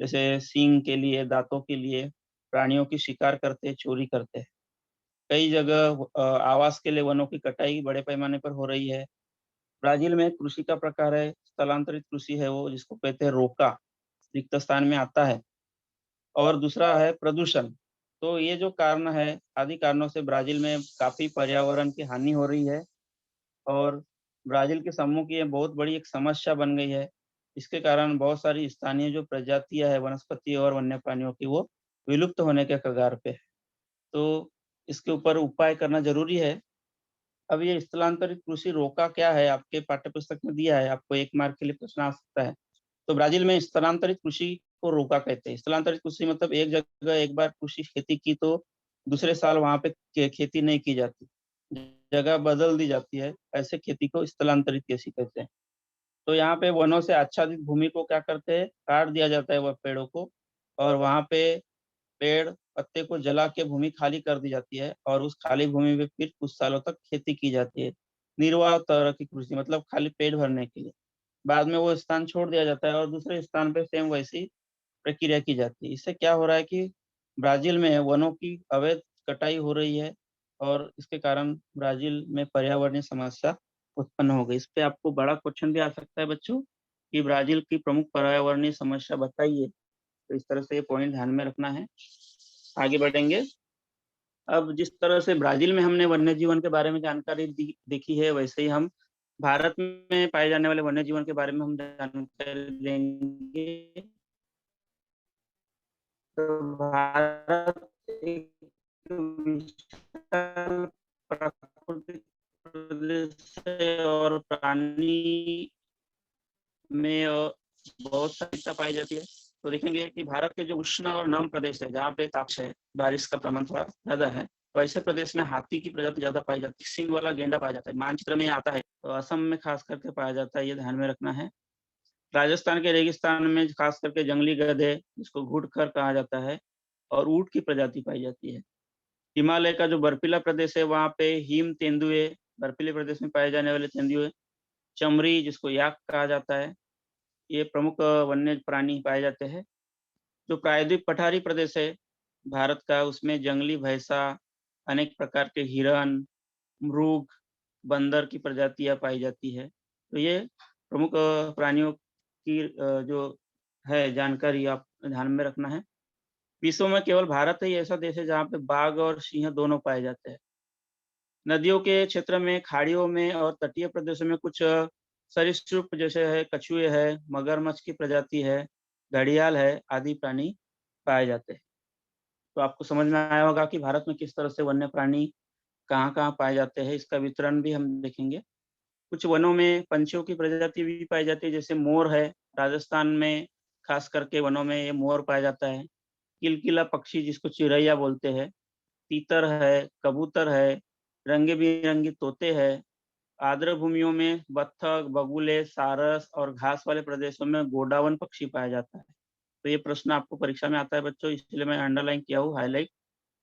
जैसे सींग के लिए, दांतों के लिए प्राणियों की शिकार करते हैं, चोरी करते हैं। कई जगह आवास के लिए वनों की कटाई बड़े पैमाने पर हो रही है। ब्राजील में कृषि का प्रकार है स्थलांतरित कृषि है, वो जिसको कहते हैं रोका, रिक्त स्थान में आता है। और दूसरा है प्रदूषण। तो ये जो कारण है, आदि कारणों से ब्राजील में काफी पर्यावरण की हानि हो रही है, और ब्राजील के समूह की ये बहुत बड़ी एक समस्या बन गई है। इसके कारण बहुत सारी स्थानीय जो प्रजातियां है वनस्पति और वन्य प्राणियों की, वो विलुप्त होने के कगार पे है। तो इसके ऊपर उपाय करना जरूरी है। अब ये स्थलांतरित कृषि रोका क्या है, आपके पाठ्य पुस्तक में दिया है, आपको 1 मार्क के लिए प्रश्न आ सकता है। तो ब्राजील में स्थलांतरित कृषि को रोका कहते हैं। स्थलांतरित कृषि मतलब एक जगह एक बार कृषि खेती की तो दूसरे साल वहां पे खेती नहीं की जाती, जगह बदल दी जाती है, ऐसे खेती को स्थलांतरित कृषि कहते हैं। तो यहाँ पे वनों से आच्छादित भूमि को क्या करते हैं, काट दिया जाता है वह पेड़ों को, और वहां पे पेड़ पत्ते को जला के भूमि खाली कर दी जाती है, और उस खाली भूमि में फिर कुछ सालों तक खेती की जाती है। निर्वाह तरह की कृषि, मतलब खाली पेट भरने के लिए। बाद में वो स्थान छोड़ दिया जाता है और दूसरे स्थान पे सेम वैसी प्रक्रिया की जाती है। इससे क्या हो रहा है कि ब्राजील में वनों की अवैध कटाई हो रही है, और इसके कारण ब्राजील में पर्यावरणीय समस्या उत्पन्न हो गई। इस पे आपको बड़ा क्वेश्चन भी आ सकता है बच्चों, कि ब्राजील की प्रमुख पर्यावरणीय समस्या बताइए। तो इस तरह से ये पॉइंट ध्यान में रखना है। आगे बढ़ेंगे। अब जिस तरह से ब्राजील में हमने वन्य जीवन के बारे में जानकारी देखी है, वैसे ही हम भारत में पाए जाने वाले वन्य जीवन के बारे में हम जानकारी लेंगे। तो भारत एक विशाल प्राकृतिक प्रदेश है, और प्राणी में बहुत सारी पाई जाती है। तो देखेंगे कि भारत के जो उष्ण और नम प्रदेश है, जहाँ पे ताप है, बारिश का प्रमाण थोड़ा ज्यादा है, तो ऐसे प्रदेश में हाथी की प्रजाति ज्यादा पाई जाती है, सींग वाला गेंडा पाया जाता है। मानचित्र में आता है, तो असम में खास करके पाया जाता है, ये ध्यान में रखना है। राजस्थान के रेगिस्तान में खास करके जंगली गधे, जिसको घुड़खर कहा जाता है, और ऊंट की प्रजाति पाई जाती है। हिमालय का जो बर्फीला प्रदेश है, वहाँ पे हिम तेंदुए, बर्फीले प्रदेश में पाए जाने वाले तेंदुए, चमरी जिसको याक कहा जाता है, ये प्रमुख वन्य प्राणी पाए जाते हैं। जो प्रायद्वीप पठारी प्रदेश है भारत का, उसमें जंगली भैंसा, अनेक प्रकार के हिरण, मृग, बंदर की प्रजातियां पाई जाती है। तो ये प्रमुख प्राणियों की जो है जानकारी आप ध्यान में रखना है। विश्व में केवल भारत ही ऐसा देश है जहाँ पे बाघ और सिंह दोनों पाए जाते हैं। नदियों के क्षेत्र में, खाड़ियों में और तटीय प्रदेशों में कुछ सरीसृप जैसे है, कछुए है, मगरमच्छ की प्रजाति है, घड़ियाल है, आदि प्राणी पाए जाते हैं। तो आपको समझ में आया होगा कि भारत में किस तरह से वन्य प्राणी कहाँ-कहाँ पाए जाते हैं, इसका वितरण भी हम देखेंगे। कुछ वनों में पंछियों की प्रजाति भी पाई जाती है, जैसे मोर है, राजस्थान में खास करके वनों में ये मोर पाया जाता है। किलकिला पक्षी जिसको चिरैया बोलते हैं, तीतर है, कबूतर है, रंग-बिरंगी तोते हैं। आर्द्र भूमियों में बत्तख, बगुले, सारस और घास वाले प्रदेशों में गोडावन पक्षी पाया जाता है। तो ये प्रश्न आपको परीक्षा में आता है बच्चों, इसलिए मैं अंडरलाइन किया हूँ, हाईलाइट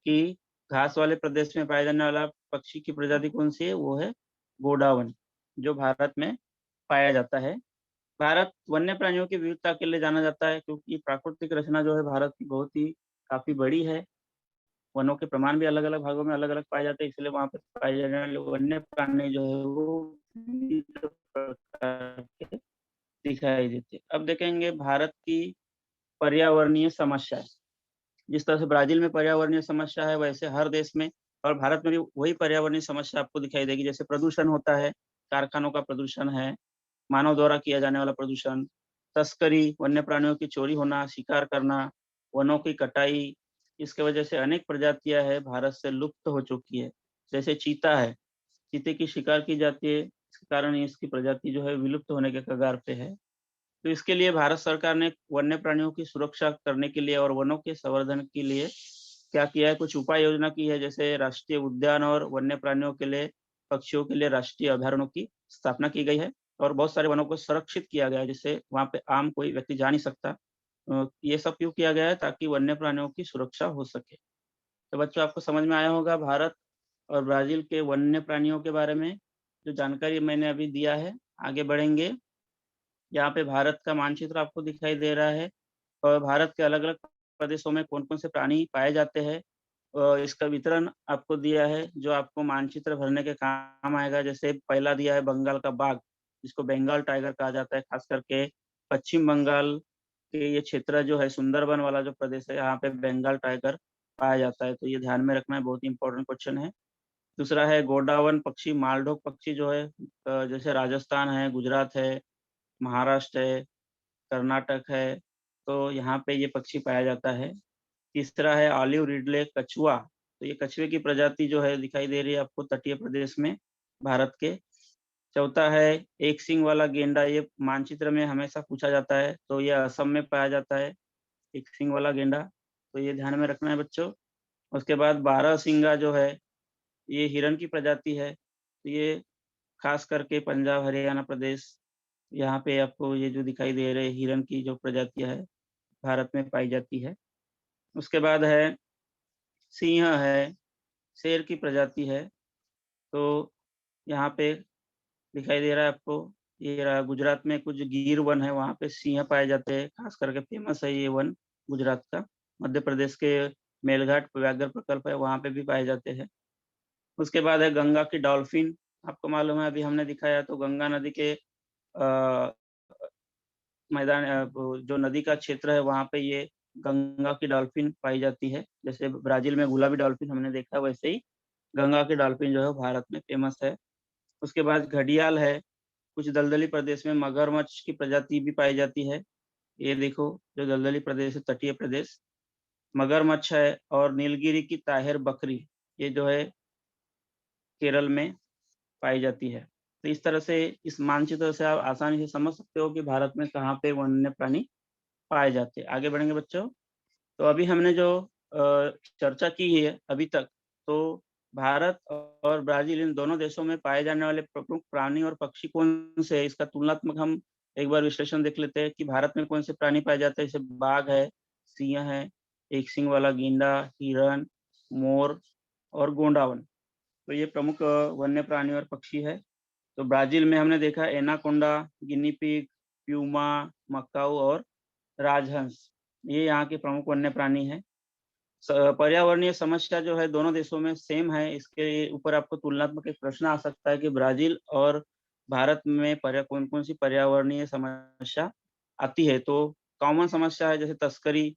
कि घास वाले प्रदेश में पाया जाने वाला पक्षी की प्रजाति कौन-सी है? वो है गोडावण, जो भारत में पाया जाता है। भारत वन्य प्राणियों की विविधता के लिए जाना जाता है क्योंकि प्राकृतिक रचना जो है भारत की बहुत ही काफ़ी बड़ी है। वनों के प्रमाण भी अलग-अलग भागों में अलग-अलग पाए जाते हैं, इसलिए वहाँ पे पाए जाने वाले वन्य प्राणी जो है वो विविध प्रकार के दिखाई देते हैं। अब देखेंगे भारत की पर्यावरणीय समस्याएँ। जिस तरह से ब्राज़ील में पर्यावरणीय समस्या है, वैसे हर देश में और भारत में भी वही पर्यावरणीय समस्या आपको दिखाई देगी। जैसे प्रदूषण होता है, कारखानों का प्रदूषण है, मानव द्वारा किया जाने वाला प्रदूषण, तस्करी, वन्य प्राणियों की चोरी होना, शिकार करना, वनों की कटाई, इसकी वजह से अनेक प्रजातियाँ हैं भारत से लुप्त हो चुकी है। जैसे चीता है, चीते की शिकार की जाती है, इसके कारण इसकी प्रजाति जो है विलुप्त होने के कगार पे है। तो इसके लिए भारत सरकार ने वन्य प्राणियों की सुरक्षा करने के लिए और वनों के संवर्धन के लिए क्या किया है, कुछ उपाय योजना की है, जैसे राष्ट्रीय उद्यान और वन्य प्राणियों के लिए, पक्षियों के लिए राष्ट्रीय अभयारण्यों की स्थापना की गई है और बहुत सारे वनों को संरक्षित किया गया है, जिससे वहाँ पे आम कोई व्यक्ति जा नहीं सकता। ये सब क्यों किया गया है? ताकि वन्य प्राणियों की सुरक्षा हो सके। तो बच्चों आपको समझ में आया होगा भारत और ब्राज़ील के वन्य प्राणियों के बारे में, जो जानकारी मैंने अभी दिया है। आगे बढ़ेंगे, यहाँ पे भारत का मानचित्र आपको दिखाई दे रहा है और भारत के अलग-अलग प्रदेशों में कौन-कौन से प्राणी पाए जाते हैं। इसका वितरण आपको दिया है, जो आपको मानचित्र भरने के काम आएगा। जैसे पहला दिया है बंगाल का बाघ, जिसको बंगाल टाइगर कहा जाता है, खास करके पश्चिम बंगाल के ये क्षेत्र जो है, सुंदरबन वाला जो प्रदेश है, यहाँ पे बंगाल टाइगर पाया जाता है। तो ये ध्यान में रखना है, बहुत ही इंपॉर्टेंट क्वेश्चन है। दूसरा है गोडावण पक्षी, मालढोक पक्षी जो है जैसे राजस्थान है, गुजरात है, महाराष्ट्र है, कर्नाटक है, तो यहाँ पे ये पक्षी पाया जाता है। तीसरा है ऑलिव रिडले कछुआ, तो ये कछुए की प्रजाति जो है दिखाई दे रही है आपको तटीय प्रदेश में भारत के। चौथा है एक सींग वाला गेंडा, ये मानचित्र में हमेशा पूछा जाता है, तो ये असम में पाया जाता है, एक सींग वाला गेंडा, तो ये ध्यान में रखना है बच्चों। उसके बाद बारहसिंगा जो है, ये हिरन की प्रजाति है, तो ये खास करके पंजाब, हरियाणा प्रदेश, यहाँ पे आपको ये जो दिखाई दे रहे हिरन की जो प्रजातियाँ है, भारत में पाई जाती है। उसके बाद है सिंह है, शेर की प्रजाति है, तो यहाँ पे दिखाई दे रहा है आपको, ये रहा गुजरात में कुछ गिर वन है, वहाँ पे सिंह पाए जाते हैं, खास करके फेमस है ये वन गुजरात का। मध्य प्रदेश के मेलघाट व्याघ्र प्रकल्प है, वहाँ पे भी पाए जाते हैं। उसके बाद है गंगा की डॉल्फिन, आपको मालूम है अभी हमने दिखाया तो गंगा नदी के अ, मैदान वो जो नदी का क्षेत्र है वहाँ पे ये गंगा की डॉल्फिन पाई जाती है। जैसे ब्राज़ील में गुलाबी डॉल्फिन हमने देखा वैसे ही गंगा की डॉल्फिन जो है भारत में फ़ेमस है। उसके बाद घड़ियाल है, कुछ दलदली प्रदेश में मगरमच्छ की प्रजाति भी पाई जाती है। ये देखो जो दलदली प्रदेश है, तटीय प्रदेश, मगरमच्छ है और नीलगिरी की ताहिर बकरी, ये जो है केरल में पाई जाती है। तो इस तरह से इस मानचित्र से आप आसानी से समझ सकते हो कि भारत में कहाँ पे वन्य प्राणी पाए जाते हैं। आगे बढ़ेंगे बच्चों। तो अभी हमने जो चर्चा की है अभी तक, तो भारत और ब्राज़ील इन दोनों देशों में पाए जाने वाले प्रमुख प्राणी और पक्षी कौन से हैं? इसका तुलनात्मक हम एक बार विश्लेषण देख लेते हैं कि भारत में कौन से प्राणी पाए जाते हैं। जैसे बाघ है, सिंह है, एक सींग वाला गेंडा, हिरन, मोर और गोंडावन। तो ये प्रमुख वन्य प्राणी और पक्षी है। तो ब्राज़ील में हमने देखा anaconda, guinea pig, Puma, Macau और राजहंस, ये यहाँ के प्रमुख वन्य प्राणी हैं। स पर्यावरणीय समस्या जो है दोनों देशों में सेम है, इसके ऊपर आपको तुलनात्मक एक प्रश्न आ सकता है कि ब्राज़ील और भारत में कौन-कौन सी पर्यावरणीय समस्या आती है। तो कॉमन समस्या है जैसे तस्करी,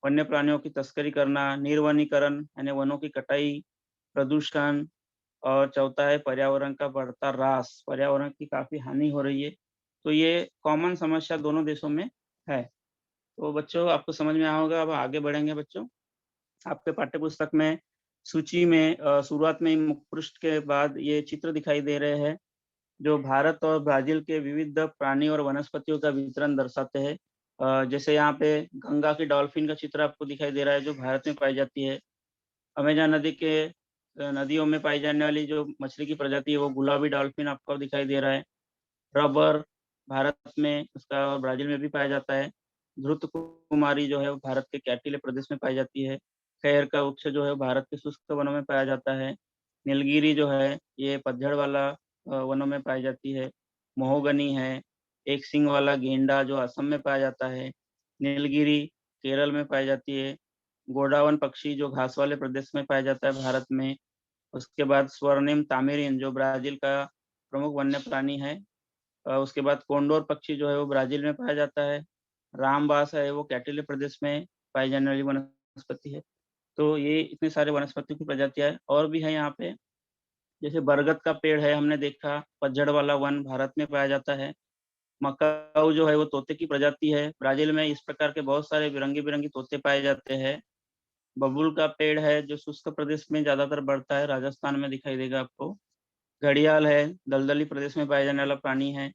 वन्य प्राणियों की तस्करी करना, निर्वनीकरण यानी वनों की कटाई, प्रदूषण और चौथा है पर्यावरण का बढ़ता ह्रास, पर्यावरण की काफ़ी हानि हो रही है। तो ये कॉमन समस्या दोनों देशों में है। तो बच्चों आपको समझ में आया होगा, अब आगे बढ़ेंगे बच्चों। आपके पाठ्यपुस्तक में सूची में शुरुआत में ही मुखपृष्ठ के बाद ये चित्र दिखाई दे रहे हैं, जो भारत और ब्राज़ील के विविध प्राणी और वनस्पतियों का वितरण दर्शाते हैं। जैसे यहाँ पे गंगा की डॉल्फिन का चित्र आपको दिखाई दे रहा है, जो भारत में पाई जाती है। अमेज़न नदी के नदियों में पाई जाने वाली जो मछली की प्रजाति है, वो गुलाबी डॉल्फिन आपको दिखाई दे रहा है। रबर भारत में उसका और ब्राज़ील में भी पाया जाता है। धृत कुमारी जो है वो भारत के कैटिले प्रदेश में पाई जाती है। खैर का वृक्ष जो है भारत के शुष्क वनों में पाया जाता है। नीलगिरी जो है ये पतझड़ वाला वनों में पाई जाती है। महोगनी है, एक सींग वाला गेंडा जो असम में पाया जाता है। नीलगिरी केरल में पाई जाती है। गोडावन पक्षी जो घास वाले प्रदेश में पाया जाता है भारत में। उसके बाद स्वर्णिम तामिरिन जो ब्राज़ील का प्रमुख वन्य प्राणी है। उसके बाद कोंडोर पक्षी जो है वो ब्राज़ील में पाया जाता है। रामबास है वो कैटिले प्रदेश में पाई जाने वाली वनस्पति है। तो ये इतने सारे वनस्पतियों की प्रजातियाँ हैं और भी हैं यहाँ पे। जैसे बरगद का पेड़ है हमने देखा, पतझड़ वाला वन भारत में पाया जाता है। मकाऊ जो है वो तोते की प्रजाति है। ब्राज़ील में इस प्रकार के बहुत सारे बिरंगी-बिरंगी तोते पाए जाते हैं। बबूल का पेड़ है जो शुष्क प्रदेश में ज़्यादातर बढ़ता है, राजस्थान में दिखाई देगा आपको। घड़ियाल है, दलदली प्रदेश में पाया जाने वाला प्राणी है।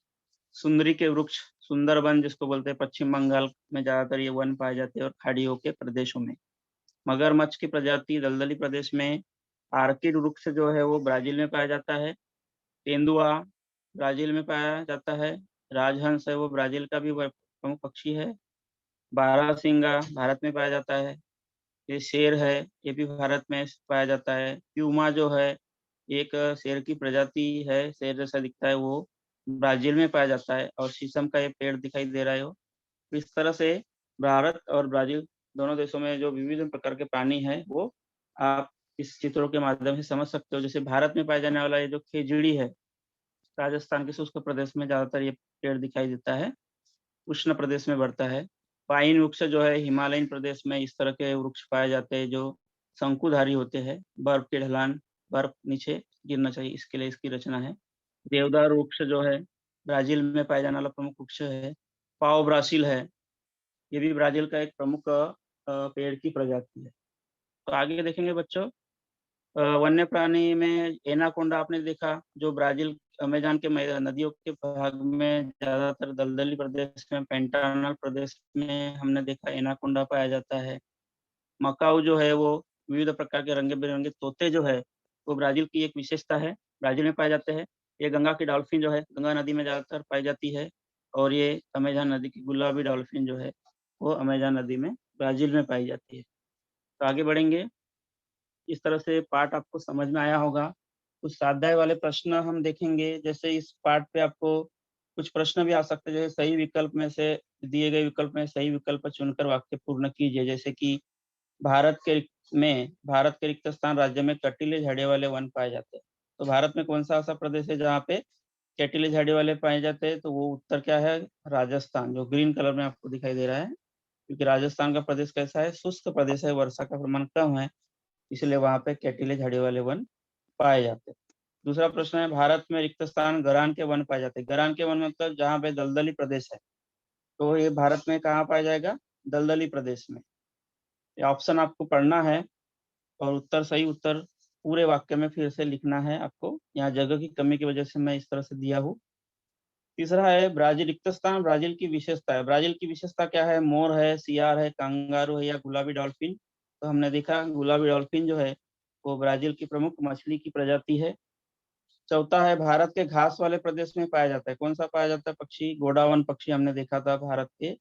सुंदरी के वृक्ष, सुंदरबन जिसको बोलते हैं, पश्चिम बंगाल में ज़्यादातर ये वन पाए जाते हैं और खाड़ियों के प्रदेशों में। मगरमच्छ की प्रजाति दलदली प्रदेश में। आर्किड वृक्ष जो है वो ब्राज़ील में पाया जाता है। तेंदुआ ब्राज़ील में पाया जाता है। राजहंस है वो ब्राज़ील का भी प्रमुख पक्षी है। बारहसिंगा भारत में पाया जाता है। ये शेर है, ये भी भारत में पाया जाता है। प्यूमा जो है एक शेर की प्रजाति है, शेर जैसा दिखता है वो, ब्राज़ील में पाया जाता है और शीशम का ये पेड़ दिखाई दे रहा है वो। इस तरह से भारत और ब्राज़ील दोनों देशों में जो विविध प्रकार के प्राणी हैं, वो आप इस चित्रों के माध्यम से समझ सकते हो। जैसे भारत में पाया जाने वाला ये जो खेजड़ी है, राजस्थान के शुष्क प्रदेश में ज़्यादातर ये पेड़ दिखाई देता है, उष्ण प्रदेश में बढ़ता है। पाइन वृक्ष जो है हिमालयन प्रदेश में इस तरह के वृक्ष पाए जाते हैं जो शंकुधारी होते हैं, बर्फ की ढलान, बर्फ नीचे गिरना चाहिए इसके लिए इसकी रचना है। देवदार वृक्ष जो है ब्राज़ील में पाया जाने वाला प्रमुख वृक्ष है। पाओ ब्रासिल है, ये भी ब्राज़ील का एक प्रमुख पेड़ की प्रजाति है। तो आगे देखेंगे बच्चों, वन्य प्राणी में एनाकोंडा आपने देखा जो ब्राज़ील अमेज़न के नदियों के भाग में ज़्यादातर दलदली प्रदेश में, पैंटानल प्रदेश में हमने देखा एनाकोंडा पाया जाता है। मकाऊ जो है वो विविध प्रकार के रंग-बिरंगे तोते जो है, वो ब्राज़ील की एक विशेषता है, ब्राज़ील में पाए जाते हैं। ये गंगा की डॉल्फ़िन जो है, गंगा नदी में ज़्यादातर पाई जाती है और ये अमेज़न नदी की गुलाबी डॉल्फ़िन जो है, वो अमेज़न नदी में ब्राज़ील में पाई जाती है। तो आगे बढ़ेंगे, इस तरह से पाठ आपको समझ में आया होगा। कुछ स्वाध्याय वाले प्रश्न हम देखेंगे, जैसे इस पाठ पे आपको कुछ प्रश्न भी आ सकते हैं, जैसे सही विकल्प में से दिए गए विकल्प में सही विकल्प चुनकर वाक्य पूर्ण कीजिए। जैसे कि भारत के रिक्त स्थान राज्य में कटीले झाड़ी वाले वन पाए जाते हैं। तो भारत में कौन-सा ऐसा प्रदेश है जहाँ पे कटीले झाड़ी वाले पाए जाते हैं? तो वो उत्तर क्या है? राजस्थान, जो ग्रीन कलर में आपको दिखाई दे रहा है। क्योंकि राजस्थान का प्रदेश कैसा है? शुष्क प्रदेश है, वर्षा का प्रमाण कम है, इसलिए वहाँ पे कटीले झाड़ी वाले वन पाए जाते हैं। दूसरा प्रश्न है, भारत में रिक्त स्थान गरान के वन पाए जाते हैं। गरान के वन मतलब जहाँ पे दलदली प्रदेश है, तो ये भारत में कहाँ पाया जाएगा? दलदली प्रदेश में। ये ऑप्शन आपको पढ़ना है और सही उत्तर पूरे वाक्य में फिर से लिखना है आपको। यहाँ जगह की कमी की वजह से मैं इस तरह से दिया हूँ। तीसरा है ब्राज़ील रिक्त स्थान ब्राज़ील की विशेषता है। ब्राज़ील की विशेषता क्या है? मोर है, सियार है, कंगारू है या गुलाबी डॉल्फिन? तो हमने देखा गुलाबी डॉल्फिन जो है, वो ब्राज़ील की प्रमुख मछली की प्रजाति है। चौथा है भारत के घास वाले प्रदेश में पाया जाता है। कौन-सा पाया जाता है पक्षी? गोडावन पक्षी हमने देखा था भारत के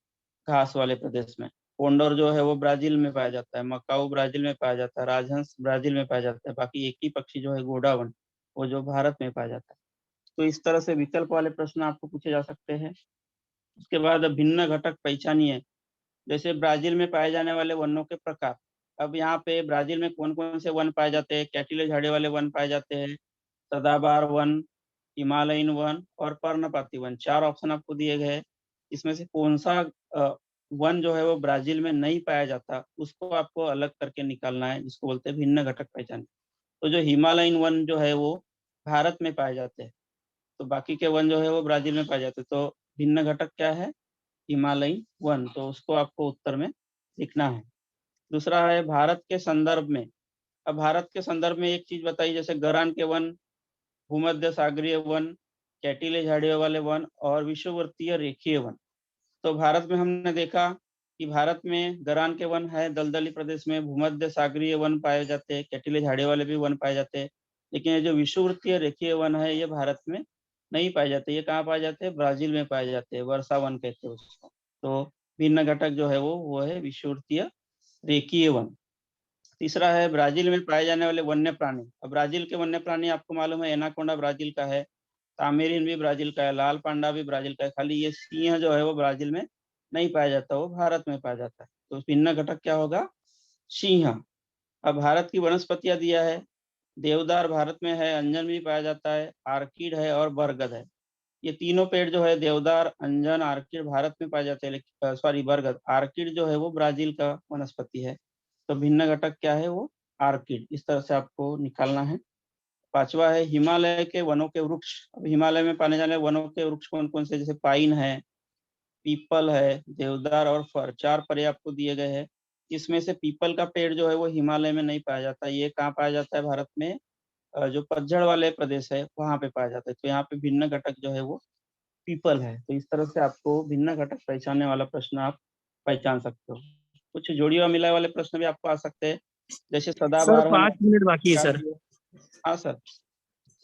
घास वाले प्रदेश में। कोंडोर जो है वो ब्राज़ील में पाया जाता है, मकाऊ ब्राज़ील में पाया जाता है, राजहंस ब्राज़ील में पाया जाता है, बाकी एक ही पक्षी जो है गोडावन, वो जो भारत में पाया जाता है। तो इस तरह से विकल्प वाले प्रश्न आपको पूछे जा सकते हैं। उसके बाद भिन्न घटक पहचानिए, जैसे ब्राज़ील में पाए जाने वाले वनों के प्रकार। अब यहाँ पे ब्राज़ील में कौन-कौन से वन पाए जाते हैं? कैटिले झाड़ी वाले वन पाए जाते हैं, सदाबहार वन, हिमालयन वन और पर्णपाती वन, 4 ऑप्शन आपको दिए गए हैं। इसमें से कौन-सा वन जो है वो ब्राज़ील में नहीं पाया जाता, उसको आपको अलग करके निकालना है, जिसको बोलते हैं भिन्न घटक पहचान। तो जो हिमालयन वन जो है वो भारत में पाए जाते हैं, तो बाकी के वन जो है वो ब्राज़ील में पाए जाते हैं। तो भिन्न घटक क्या है? हिमालयन वन, तो उसको आपको उत्तर में लिखना है। दूसरा है भारत के संदर्भ में। अब भारत के संदर्भ में एक चीज़ बताइए, जैसे गरान के वन, भूमध्य सागरीय वन, कैटिले झाड़ियों वाले वन और विषुववृत्तीय रेखीय वन। तो भारत में हमने देखा कि भारत में गरान के वन है, दलदली प्रदेश में भूमध्य सागरीय वन पाए जाते हैं, कैटिले झाड़ी वाले भी वन पाए जाते हैं। लेकिन ये जो विषुववृत्तीय रेखीय वन है, ये भारत में नहीं पाए जाते। ये कहाँ पाए जाते हैं? ब्राज़ील में पाए जाते हैं, वर्षा वन कहते हैं उसको। तो भिन्न घटक जो है वो है विषुववृत्तीय रेखीय वन। तीसरा है ब्राजील में पाए जाने वाले वन्य प्राणी। अब ब्राजील के वन्य प्राणी आपको मालूम है, एनाकोंडा ब्राजील का है, तामेरिन भी ब्राजील का है, लाल पांडा भी ब्राजील का है। खाली ये सिंह जो है वो ब्राजील में नहीं पाया जाता, वो भारत में पाया जाता है। तो भिन्न घटक क्या होगा? सिंह। अब भारत की वनस्पतियां दिया है, देवदार भारत में है, अंजन भी पाया जाता है, आर्किड है और बरगद है। ये तीनों पेड़ जो है, देवदार, अंजन, आर्किड, भारत में पाए जाते हैं, लेकिन सॉरी बरगद, आर्किड जो है वो ब्राजील का वनस्पति है। तो भिन्न घटक क्या है? वो आर्किड। इस तरह से आपको निकालना है। पांचवा है हिमालय के वनों के वृक्ष। अब हिमालय में पाने जाने वनों के वृक्ष कौन कौन से? जैसे पाइन है, पीपल है, देवदार और फर। 4 पर्याय आपको दिए गए हैं। इसमें से पीपल का पेड़ जो है वो हिमालय में नहीं पाया जाता। ये कहाँ पाया जाता है भारत में? जो पतझड़ वाले प्रदेश है वहां पे पाया जाता है। तो यहाँ पे भिन्न घटक जो है वो पीपल है। तो इस तरह से आपको भिन्न घटक पहचानने वाला प्रश्न आप पहचान सकते हो। कुछ जोड़िया मिलाए वाले प्रश्न भी आपको आ सकते हैं, जैसे सर सदाबहार वन। 5 मिनट बाकी है सर। हाँ सर,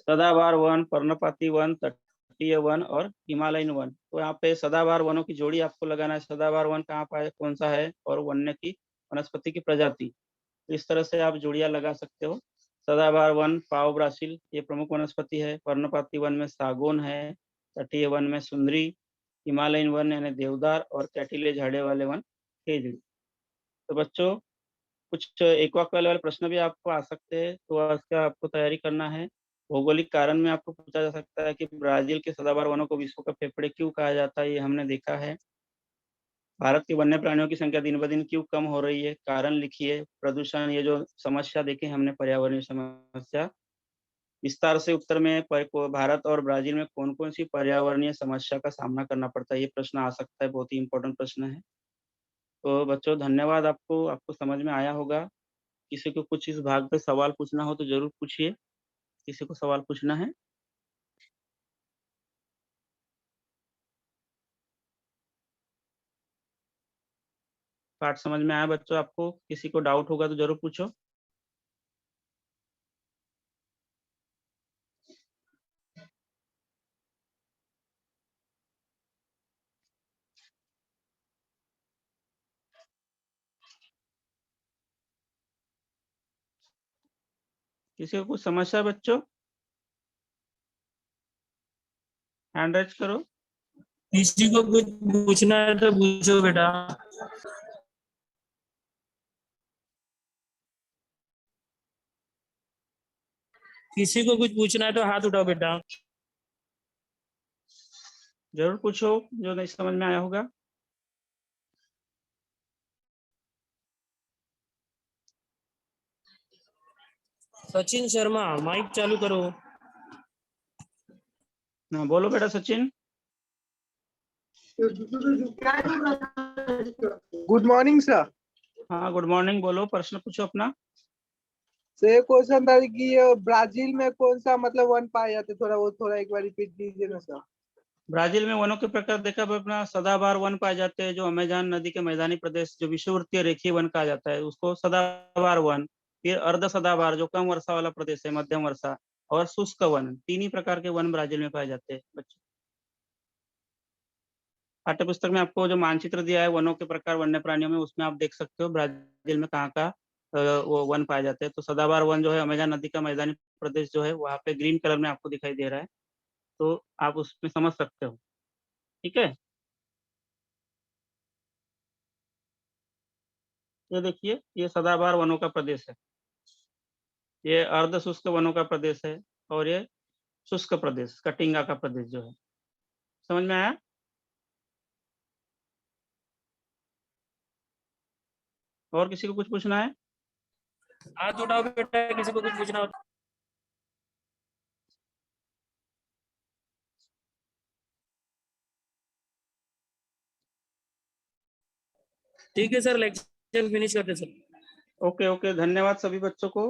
सदाबहार वन, पर्णपाती वन, तटीय वन और हिमालयन वन। तो यहाँ पे सदाबहार वनों की जोड़ी आपको लगाना है। सदाबहार वन कहाँ पाए, कौन सा है, और वन्य की वनस्पति की प्रजाति। तो इस तरह से आप जोड़ियां लगा सकते हो। सदाबहार वन पाओ ब्रासिल, ये प्रमुख वनस्पति है। पर्णपाती वन में सागौन है, तटीय वन में सुंदरी, हिमालयन वन यानी देवदार और कैटिले झाड़े वाले वन खेजड़ी। तो बच्चों कुछ एक वाक्य वाले प्रश्न भी आपको आ सकते हैं, तो इसका आपको तैयारी करना है। भौगोलिक कारण में आपको पूछा जा सकता है कि ब्राजील के सदाबहार वनों को विश्व का फेफड़े क्यों कहा जाता है, ये हमने देखा है। भारत के वन्य प्राणियों की संख्या दिन ब दिन क्यों कम हो रही है, कारण लिखिए। प्रदूषण, ये जो समस्या देखे हमने, पर्यावरणीय समस्या। विस्तार से उत्तर में भारत और ब्राजील में कौन कौन सी पर्यावरणीय समस्या का सामना करना पड़ता है, ये प्रश्न आ सकता है। बहुत ही इंपॉर्टेंट प्रश्न है। तो बच्चों धन्यवाद। आपको समझ में आया होगा। किसी को कुछ इस भाग पे सवाल पूछना हो तो जरूर पूछिए। किसी को सवाल पूछना है? पाठ समझ में आया बच्चों? आपको किसी को डाउट होगा तो जरूर पूछो। किसी को कुछ समस्या है बच्चों? हैंड राइज करो। किसी को कुछ पूछना है तो पूछो बेटा। किसी को कुछ पूछना है तो हाथ उठाओ बेटा। जरूर पूछो जो नहीं समझ में आया होगा। सचिन शर्मा माइक चालू करो। हाँ बोलो बेटा सचिन। Good morning sir. हाँ गुड मॉर्निंग, बोलो प्रश्न पूछो अपना। सर ये क्वेश्चन था कि ये ब्राजील में कौन सा मतलब वन पाया जाता है, थोड़ा एक बार रिपीट कीजिए ना सर। ब्राजील में वनों के प्रकार देखा अपना, सदाबहार वन पाए जाते हैं, जो अमेजन नदी के मैदानी प्रदेश, जो विषुववृत्तीय रेखीय वन कहा जाता है, उसको सदाबहार वन। फिर अर्ध सदाबहार, जो कम वर्षा वाला प्रदेश है, मध्यम वर्षा, और शुष्क वन। 3 ही प्रकार के वन ब्राजील में पाए जाते हैं बच्चों। पाठ्य पुस्तक में आपको जो मानचित्र दिया है वनों के प्रकार वन्य प्राणियों में, उसमें आप देख सकते हो ब्राजील में कहाँ का वो वन पाए जाते हैं। तो सदाबहार वन जो है अमेजन नदी का मैदानी प्रदेश जो है, वहाँ पे ग्रीन कलर में आपको दिखाई दे रहा है। तो आप उसमें समझ सकते हो। ठीक है, ये देखिए, ये सदाबहार वनों का प्रदेश है, ये अर्ध शुष्क वनों का प्रदेश है, और ये शुष्क प्रदेश, कटिंगा का प्रदेश जो है। समझ में आया? और किसी को कुछ पूछना है? हाथ उठाओ बेटा, किसी को कुछ पूछना हो। ठीक है सर, लेक्चर फिनिश करते सर। ओके ओके, धन्यवाद सभी बच्चों को।